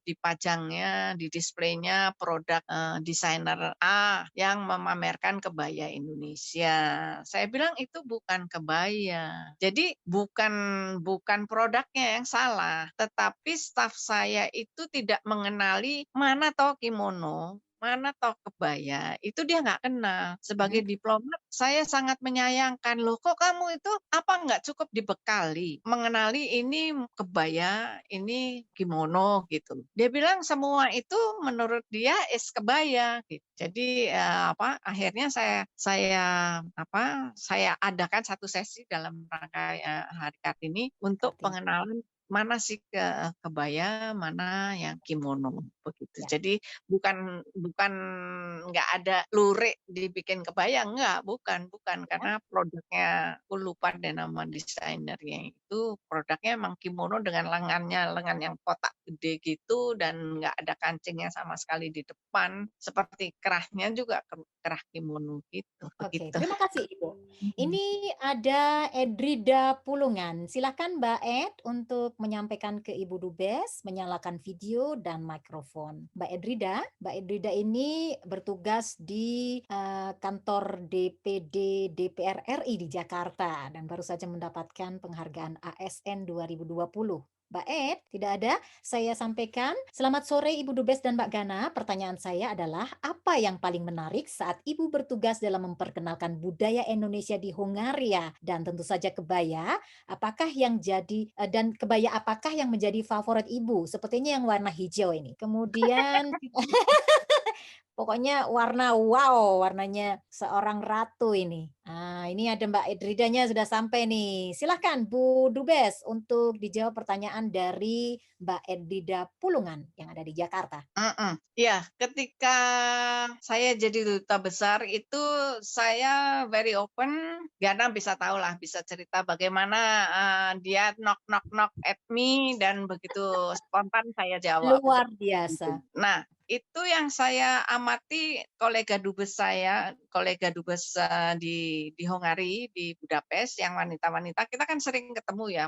Speaker 3: dipajangnya di displaynya produk desainer A yang memamerkan kebaya Indonesia. Saya bilang itu bukan kebaya. Jadi bukan produknya yang salah, tetapi staf saya itu tidak mengenali mana toh kimono, mana toh kebaya, itu dia nggak kenal. Sebagai diplomat, saya sangat menyayangkan, loh kok kamu itu apa nggak cukup dibekali, mengenali ini kebaya, ini kimono gitu. Dia bilang semua itu menurut dia kebaya. Gitu. Jadi akhirnya saya adakan satu sesi dalam rangka Hari Kartini untuk pengenalan mana sih kebaya, mana yang kimono begitu.
Speaker 1: Ya.
Speaker 3: Jadi bukan nggak ada lurik dibikin kebaya, bukan karena produknya aku lupa deh nama desainernya itu, produknya emang kimono dengan lengan yang kotak gede gitu dan nggak ada kancingnya sama sekali di depan, seperti kerahnya juga kerah kimono gitu.
Speaker 1: Oke,
Speaker 3: Begitu.
Speaker 1: terima kasih Ibu. Ini ada Edrida Pulungan. Silakan Mbak Ed untuk menyampaikan ke Ibu Dubes, menyalakan video dan mikrofon. Mbak Edrida ini bertugas di kantor DPD DPR RI di Jakarta dan baru saja mendapatkan penghargaan ASN 2020. Mbak Ed, tidak ada. Saya sampaikan, selamat sore Ibu Dubes dan Mbak Gana. Pertanyaan saya adalah, apa yang paling menarik saat Ibu bertugas dalam memperkenalkan budaya Indonesia di Hongaria? Dan tentu saja kebaya, apakah yang menjadi favorit Ibu? Sepertinya yang warna hijau ini. Kemudian pokoknya warnanya seorang ratu ini. Nah, ini ada Mbak Edridanya sudah sampai nih. Silahkan Bu Dubes untuk dijawab pertanyaan dari Mbak Edrida Pulungan yang ada di Jakarta.
Speaker 3: Ya, ketika saya jadi duta besar itu saya very open. Gana bisa tahu lah, bisa cerita bagaimana dia knock at me dan begitu spontan saya jawab.
Speaker 1: Luar biasa.
Speaker 3: Nah, itu yang saya amati kolega dubes di Hongari, di Budapest yang wanita-wanita, kita kan sering ketemu ya,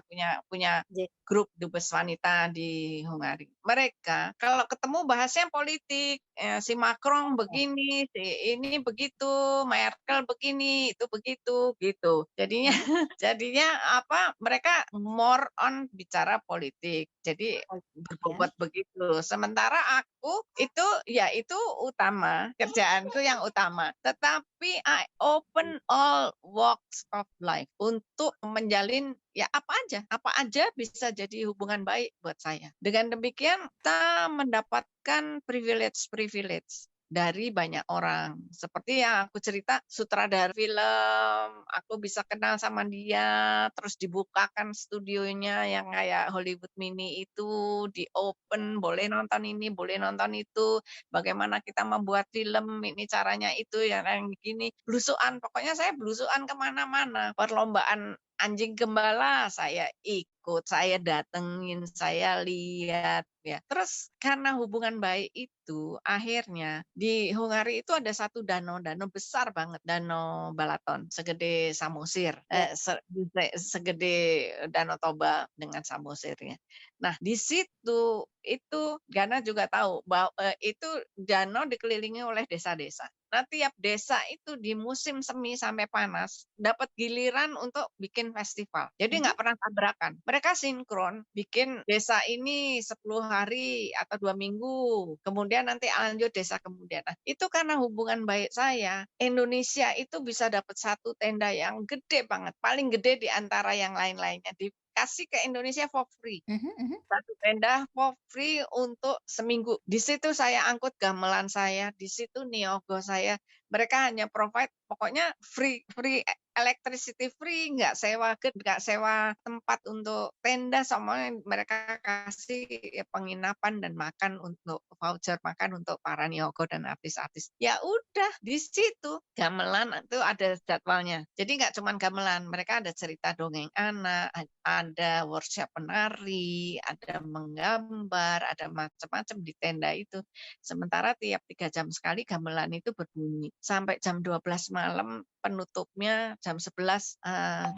Speaker 3: punya grup dubes wanita di Hongari. Mereka kalau ketemu bahasnya politik, si Macron begini, si ini begitu, Merkel begini, itu begitu, gitu. Jadinya mereka more on bicara politik. Jadi berbobot begitu. Sementara aku itu utama, kerjaanku yang utama. Tetapi I open all walks of life untuk menjalin ya apa aja bisa jadi hubungan baik buat saya. Dengan demikian kita mendapatkan privilege dari banyak orang. Seperti yang aku cerita, sutradara film, aku bisa kenal sama dia, terus dibukakan studionya yang kayak Hollywood Mini itu, di open, boleh nonton ini, boleh nonton itu, bagaimana kita membuat film, ini caranya itu, yang begini. Blusukan, pokoknya saya blusukan kemana-mana. Perlombaan anjing gembala saya ikut, saya datengin, saya lihat ya. Terus karena hubungan baik itu akhirnya di Hungari itu ada satu danau besar banget, Danau Balaton, segede Samosir, segede Danau Toba dengan Samosirnya. Nah, di situ itu Gana juga tahu bahwa itu danau dikelilingi oleh desa-desa. Nah, tiap desa itu di musim semi sampai panas dapat giliran untuk bikin festival. Jadi nggak pernah tabrakan. Mereka sinkron bikin desa ini 10 hari atau 2 minggu. Kemudian nanti lanjut desa kemudian. Nah, itu karena hubungan baik saya, Indonesia itu bisa dapat satu tenda yang gede banget. Paling gede di antara yang lain-lainnya. Dikasih ke Indonesia for free. Satu tenda for free untuk seminggu. Di situ saya angkut gamelan saya, di situ niogo saya. Mereka hanya provide pokoknya free electricity free, nggak sewa tempat untuk tenda, semuanya mereka kasih penginapan dan makan untuk voucher makan untuk para niaga dan artis-artis. Ya udah di situ gamelan itu ada jadwalnya. Jadi nggak cuma gamelan, mereka ada cerita dongeng anak, ada workshop penari, ada menggambar, ada macam-macam di tenda itu. Sementara tiap 3 jam sekali gamelan itu berbunyi sampai jam 12 malam, penutupnya jam 11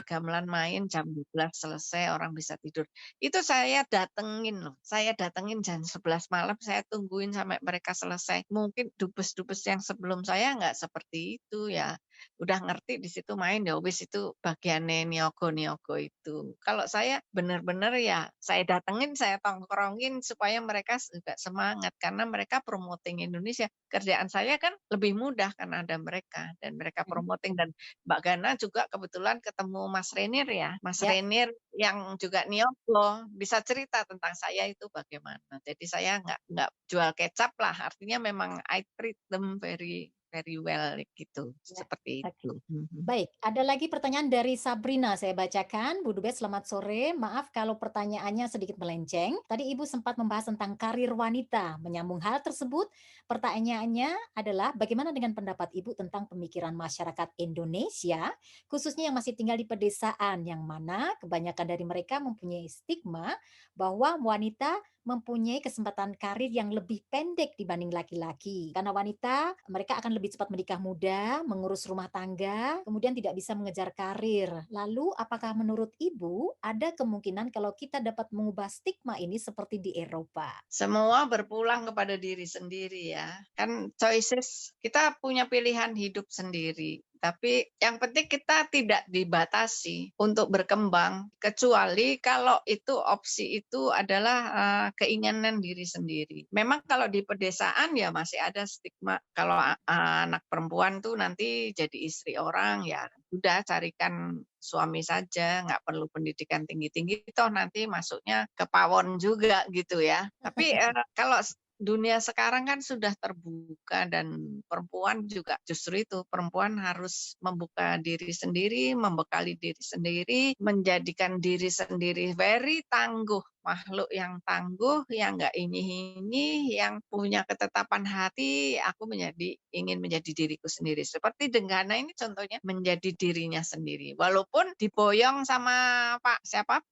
Speaker 3: gamelan main, jam 12 selesai, orang bisa tidur. Itu saya datengin loh. Saya datengin jam 11 malam, saya tungguin sampai mereka selesai. Mungkin dubes-dubes yang sebelum saya nggak seperti itu ya. Udah ngerti di situ main ya wis, itu bagiannya niaga-niaga itu. Kalau saya benar-benar ya saya datengin, saya tongkrongin supaya mereka juga semangat karena mereka promoting Indonesia. Kerjaan saya kan lebih mudah karena ada mereka dan mereka promoting, dan Mbak Gana juga kebetulan ketemu Mas Renir ya. Mas Renir yang juga niaga bisa cerita tentang saya itu bagaimana. Jadi saya nggak jual kecap lah, artinya memang I treat them very well gitu, seperti itu.
Speaker 1: Baik, ada lagi pertanyaan dari Sabrina, saya bacakan. Bu Dubes, selamat sore. Maaf kalau pertanyaannya sedikit melenceng. Tadi Ibu sempat membahas tentang karir wanita. Menyambung hal tersebut, pertanyaannya adalah bagaimana dengan pendapat Ibu tentang pemikiran masyarakat Indonesia, khususnya yang masih tinggal di pedesaan, yang mana kebanyakan dari mereka mempunyai stigma bahwa wanita mempunyai kesempatan karir yang lebih pendek dibanding laki-laki. Karena wanita, mereka akan lebih cepat menikah muda, mengurus rumah tangga, kemudian tidak bisa mengejar karir. Lalu, apakah menurut Ibu ada kemungkinan kalau kita dapat mengubah stigma ini seperti di Eropa?
Speaker 3: Semua berpulang kepada diri sendiri ya. Kan choices, kita punya pilihan hidup sendiri. Tapi yang penting kita tidak dibatasi untuk berkembang, kecuali kalau itu opsi itu adalah keinginan diri sendiri. Memang kalau di pedesaan ya masih ada stigma, kalau anak perempuan tuh nanti jadi istri orang, ya udah carikan suami saja, nggak perlu pendidikan tinggi-tinggi, toh nanti masuknya ke pawon juga gitu ya. Tapi kalau dunia sekarang kan sudah terbuka dan perempuan juga justru itu, perempuan harus membuka diri sendiri, membekali diri sendiri, menjadikan diri sendiri very tangguh, makhluk yang tangguh, yang nggak inyih-inyih, yang punya ketetapan hati. Aku ingin menjadi diriku sendiri. Seperti Denggana ini contohnya menjadi dirinya sendiri. Walaupun diboyong sama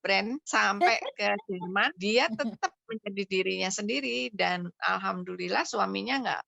Speaker 3: Brand sampai ke Jerman, dia tetap menjadi dirinya sendiri, dan alhamdulillah suaminya nggak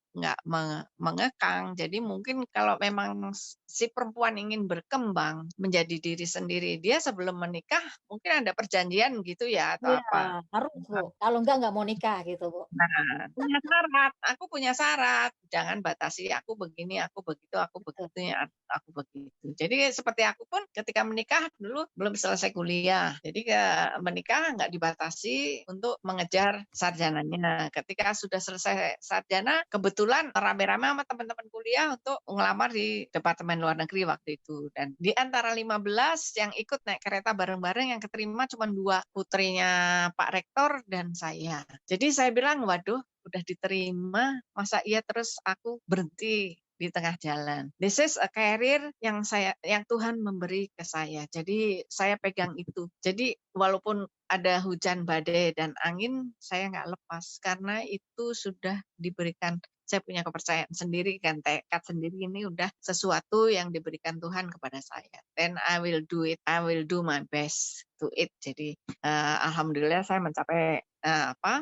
Speaker 3: mengekang. Jadi mungkin kalau memang si perempuan ingin berkembang menjadi diri sendiri, dia sebelum menikah mungkin ada perjanjian gitu ya atau apa.
Speaker 1: Harus Bu. Kalau nggak mau nikah gitu Bu.
Speaker 3: Nah, punya syarat. Aku punya syarat. Jangan batasi aku begini, aku begitu, aku begitu, ya, aku begitu. Jadi seperti aku pun ketika menikah dulu belum selesai kuliah. Jadi menikah nggak dibatasi untuk mengejar sarjananya. Ketika sudah selesai sarjana, kebetulan rame-rame sama teman-teman kuliah untuk ngelamar di Departemen Luar Negeri waktu itu. Dan di antara 15 yang ikut naik kereta bareng-bareng, yang keterima cuma 2, putrinya Pak Rektor dan saya. Jadi saya bilang, waduh, udah diterima, masa iya terus aku berhenti di tengah jalan. This is a career yang Tuhan memberi ke saya. Jadi saya pegang itu. Jadi walaupun ada hujan, badai, dan angin, saya nggak lepas karena itu sudah diberikan. Saya punya kepercayaan sendiri kan, tekad sendiri, ini udah sesuatu yang diberikan Tuhan kepada saya. Then I will do it. I will do my best to it. Jadi alhamdulillah saya mencapai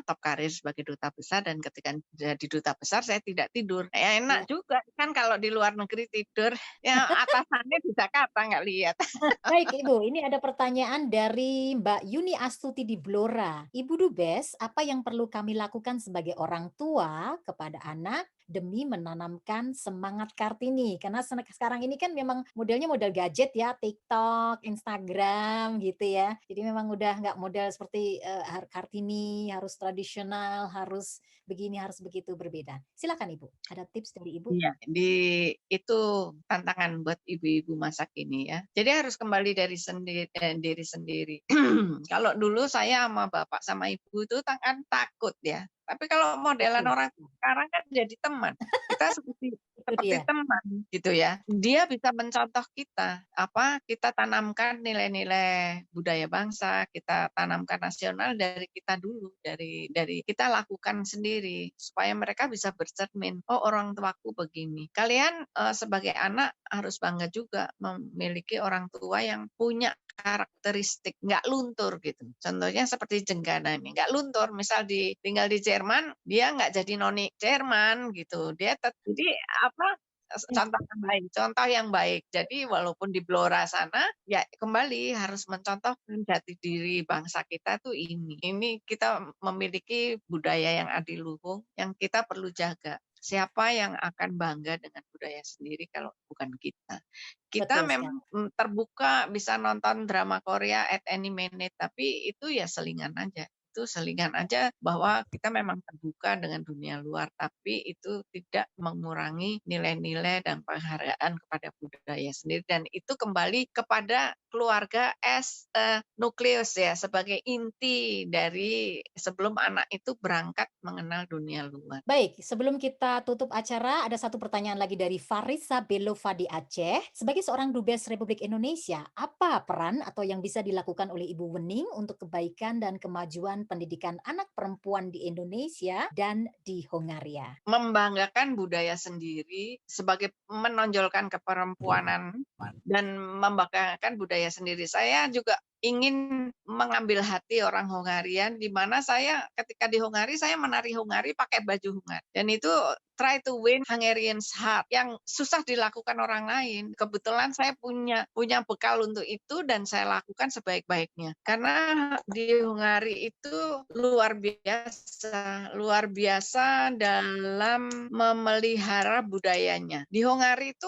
Speaker 3: top karir sebagai duta besar, dan ketika jadi duta besar saya tidak tidur. Ya enak juga kan kalau di luar negeri tidur, ya atasannya di Jakarta nggak lihat.
Speaker 1: Baik Ibu, ini ada pertanyaan dari Mbak Yuni Astuti di Blora. Ibu Dubes, apa yang perlu kami lakukan sebagai orang tua kepada anak demi menanamkan semangat Kartini? Karena sekarang ini kan memang modelnya model gadget ya, TikTok, Instagram gitu ya. Jadi memang udah nggak model seperti Kartini, harus tradisional, harus begini, harus begitu, berbeda. Silakan Ibu, ada tips dari Ibu?
Speaker 3: Iya, itu tantangan buat ibu-ibu masa kini ya. Jadi harus kembali dari diri sendiri. Kalau dulu saya sama bapak sama ibu itu kan takut ya. Tapi kalau modelan orang sekarang kan jadi teman. Kita seperti seperti
Speaker 1: dia.
Speaker 3: teman gitu ya. Dia bisa mencontoh kita, kita tanamkan nilai-nilai budaya bangsa, kita tanamkan nasional dari kita dulu, dari kita lakukan sendiri supaya mereka bisa bercermin. Oh, orang tuaku begini. Kalian sebagai anak harus bangga juga memiliki orang tua yang punya karakteristik nggak luntur gitu. Contohnya seperti Jenggana ini nggak luntur. Misal tinggal di Jerman, dia nggak jadi noni Jerman gitu. Jadi contoh yang baik. Jadi walaupun di Blora sana, ya kembali harus mencontohkan jati diri bangsa kita tuh ini. Ini kita memiliki budaya yang adiluhung yang kita perlu jaga. Siapa yang akan bangga dengan budaya sendiri kalau bukan kita? Kita
Speaker 1: Betul sekali.
Speaker 3: memang terbuka bisa nonton drama Korea at any minute, tapi itu ya selingan aja. Itu selingan aja bahwa kita memang terbuka dengan dunia luar, tapi itu tidak mengurangi nilai-nilai dan penghargaan kepada budaya sendiri. Dan itu kembali kepada keluarga as a nukleus ya, sebagai inti dari sebelum anak itu berangkat mengenal dunia luar.
Speaker 1: Baik, sebelum kita tutup acara, ada satu pertanyaan lagi dari Farisa Belova di Aceh. Sebagai seorang Dubes Republik Indonesia, apa peran atau yang bisa dilakukan oleh Ibu Wening untuk kebaikan dan kemajuan pendidikan anak perempuan di Indonesia dan di Hongaria?
Speaker 3: Membanggakan budaya sendiri sebagai menonjolkan keperempuanan dan membanggakan budaya sendiri. Saya juga ingin mengambil hati orang Hongarian, di mana saya ketika di Hongari, saya menari Hongari pakai baju Hongari. Dan itu try to win Hungarian's heart yang susah dilakukan orang lain. Kebetulan saya punya bekal untuk itu dan saya lakukan sebaik-baiknya. Karena di Hongari itu luar biasa dalam memelihara budayanya. Di Hongari itu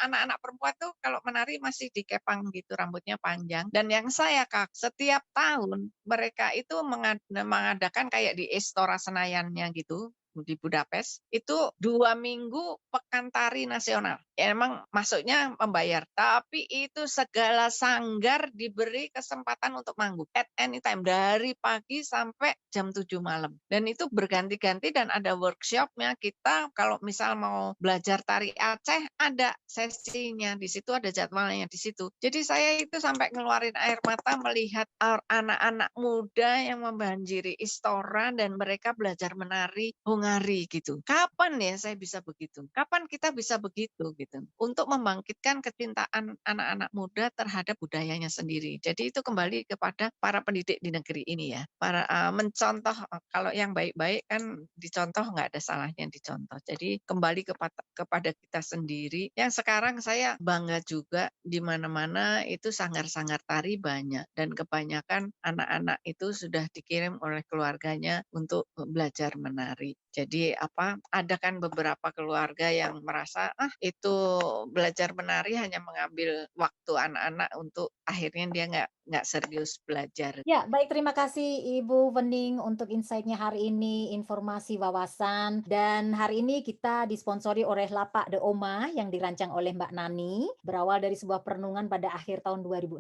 Speaker 3: anak-anak perempuan tuh kalau menari masih dikepang gitu, rambutnya panjang. Dan yang saya setiap tahun mereka itu mengadakan kayak di Istora Senayannya gitu, di Budapest, itu 2 minggu pekan tari nasional. Ya, emang masuknya membayar, tapi itu segala sanggar diberi kesempatan untuk manggung at any time, dari pagi sampai jam 7 malam. Dan itu berganti-ganti dan ada workshopnya. Kita kalau misal mau belajar tari Aceh, ada sesinya, di situ ada jadwalnya di situ. Jadi saya itu sampai ngeluarin air mata melihat anak-anak muda yang membanjiri Istora dan mereka belajar menari Hongari gitu. Kapan ya saya bisa begitu? Kapan kita bisa begitu gitu? Untuk membangkitkan kecintaan anak-anak muda terhadap budayanya sendiri. Jadi itu kembali kepada para pendidik di negeri ini ya. Para mencontoh, kalau yang baik-baik kan dicontoh, nggak ada salahnya dicontoh. Jadi kembali kepada kita sendiri. Yang sekarang saya bangga juga di mana-mana itu sanggar-sanggar tari banyak dan kebanyakan anak-anak itu sudah dikirim oleh keluarganya untuk belajar menari. Jadi ada kan beberapa keluarga yang merasa itu belajar menari hanya mengambil waktu anak-anak untuk akhirnya dia nggak serius belajar.
Speaker 1: Ya, baik, terima kasih Ibu Wening untuk insight-nya hari ini, informasi, wawasan. Dan hari ini kita disponsori oleh Lapak de Oma yang dirancang oleh Mbak Nani. Berawal dari sebuah perenungan pada akhir tahun 2016.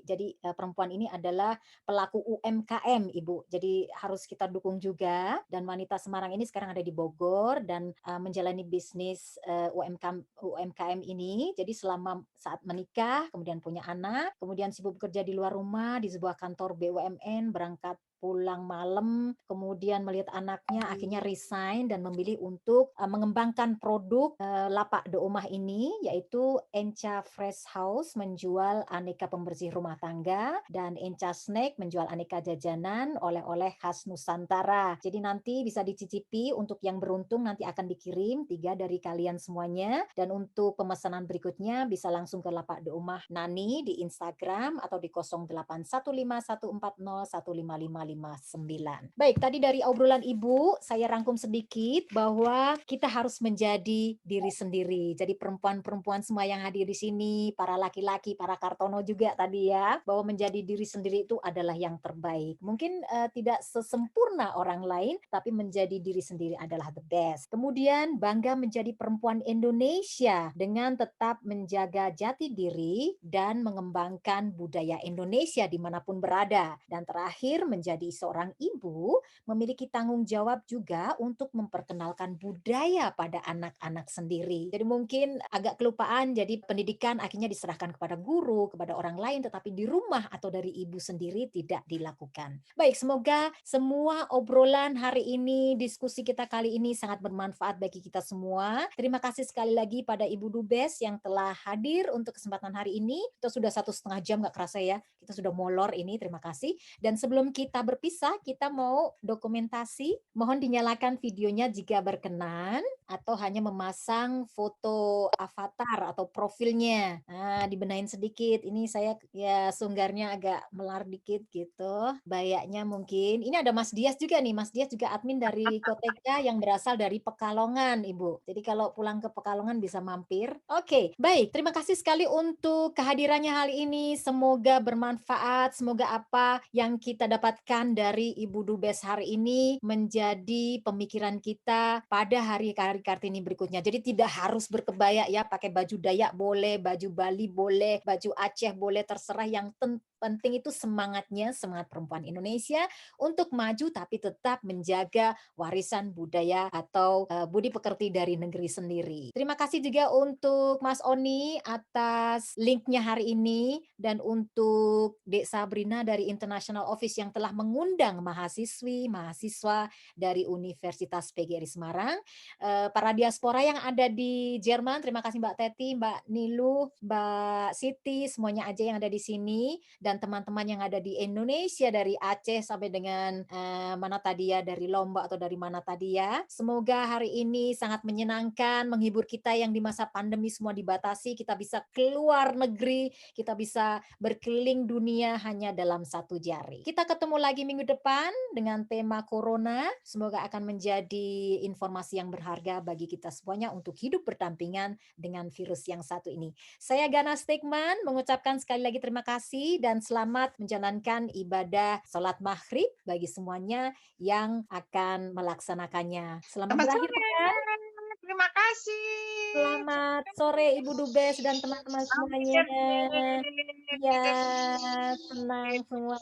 Speaker 1: Jadi perempuan ini adalah pelaku UMKM, Ibu. Jadi harus kita dukung juga. Dan wanita Semarang ini sekarang ada di Bogor dan menjalani bisnis UMKM ini. Jadi selama saat menikah, kemudian punya anak, kemudian sibuk bekerja di luar rumah di sebuah kantor BUMN, berangkat pulang malam, kemudian melihat anaknya akhirnya resign dan memilih untuk mengembangkan produk Lapak de Omah ini, yaitu Enca Fresh House menjual aneka pembersih rumah tangga dan Enca Snack menjual aneka jajanan oleh-oleh khas Nusantara. Jadi nanti bisa dicicipi, untuk yang beruntung nanti akan dikirim 3 dari kalian semuanya, dan untuk pemesanan berikutnya bisa langsung ke Lapak de Omah Nani di Instagram atau di 081514015559. Baik, tadi dari obrolan Ibu, saya rangkum sedikit bahwa kita harus menjadi diri sendiri. Jadi perempuan-perempuan semua yang hadir di sini, para laki-laki, para Kartono juga tadi ya, bahwa menjadi diri sendiri itu adalah yang terbaik. Mungkin tidak sesempurna orang lain, tapi menjadi diri sendiri adalah the best. Kemudian bangga menjadi perempuan Indonesia dengan tetap menjaga jati diri dan mengembangkan budaya Indonesia dimanapun berada. Dan terakhir, menjadi menjadi seorang ibu memiliki tanggung jawab juga untuk memperkenalkan budaya pada anak-anak sendiri. Jadi mungkin agak kelupaan, jadi pendidikan akhirnya diserahkan kepada guru, kepada orang lain, tetapi di rumah atau dari ibu sendiri tidak dilakukan. Baik, semoga semua obrolan hari ini, diskusi kita kali ini sangat bermanfaat bagi kita semua. Terima kasih sekali lagi pada Ibu Dubes yang telah hadir untuk kesempatan hari ini. Kita sudah 1,5 jam, nggak kerasa ya. Kita sudah molor ini, terima kasih. Dan sebelum kita berpisah, kita mau dokumentasi. Mohon dinyalakan videonya jika berkenan, atau hanya memasang foto avatar atau profilnya. Nah, dibenahin sedikit. Ini saya ya sunggarnya agak melar dikit gitu. Bayaknya mungkin. Ini ada Mas Dias juga nih. Mas Dias juga admin dari Koteka yang berasal dari Pekalongan, Ibu. Jadi kalau pulang ke Pekalongan bisa mampir. Oke, baik. Terima kasih sekali untuk kehadirannya hari ini. Semoga bermanfaat. Semoga apa yang kita dapatkan dari Ibu Dubes hari ini menjadi pemikiran kita pada hari-hari Kartini berikutnya. Jadi tidak harus berkebaya ya, pakai baju Dayak boleh, baju Bali boleh, baju Aceh boleh, terserah. Yang penting itu semangatnya, semangat perempuan Indonesia untuk maju tapi tetap menjaga warisan budaya atau budi pekerti dari negeri sendiri. Terima kasih juga untuk Mas Oni atas linknya hari ini, dan untuk Dek Sabrina dari International Office yang telah mengundang mahasiswi, mahasiswa dari Universitas PGRI Semarang. Para diaspora yang ada di Jerman, terima kasih Mbak Teti, Mbak Nilu, Mbak Siti, semuanya aja yang ada di sini, dan teman-teman yang ada di Indonesia dari Aceh sampai dengan mana tadi ya, dari Lombok atau dari mana tadi ya. Semoga hari ini sangat menyenangkan, menghibur kita yang di masa pandemi semua dibatasi, kita bisa keluar negeri, kita bisa berkeliling dunia hanya dalam satu jari. Kita ketemu lagi minggu depan dengan tema Corona. Semoga akan menjadi informasi yang berharga bagi kita semuanya untuk hidup berdampingan dengan virus yang satu ini. Saya Gana Stigman mengucapkan sekali lagi terima kasih dan selamat menjalankan ibadah sholat maghrib bagi semuanya yang akan melaksanakannya. Selamat
Speaker 3: Selamat
Speaker 1: berakhir
Speaker 3: sore.
Speaker 1: pekan.
Speaker 3: Terima kasih.
Speaker 1: Selamat sore Ibu Dubes dan teman-teman semuanya. Ya, senang semua.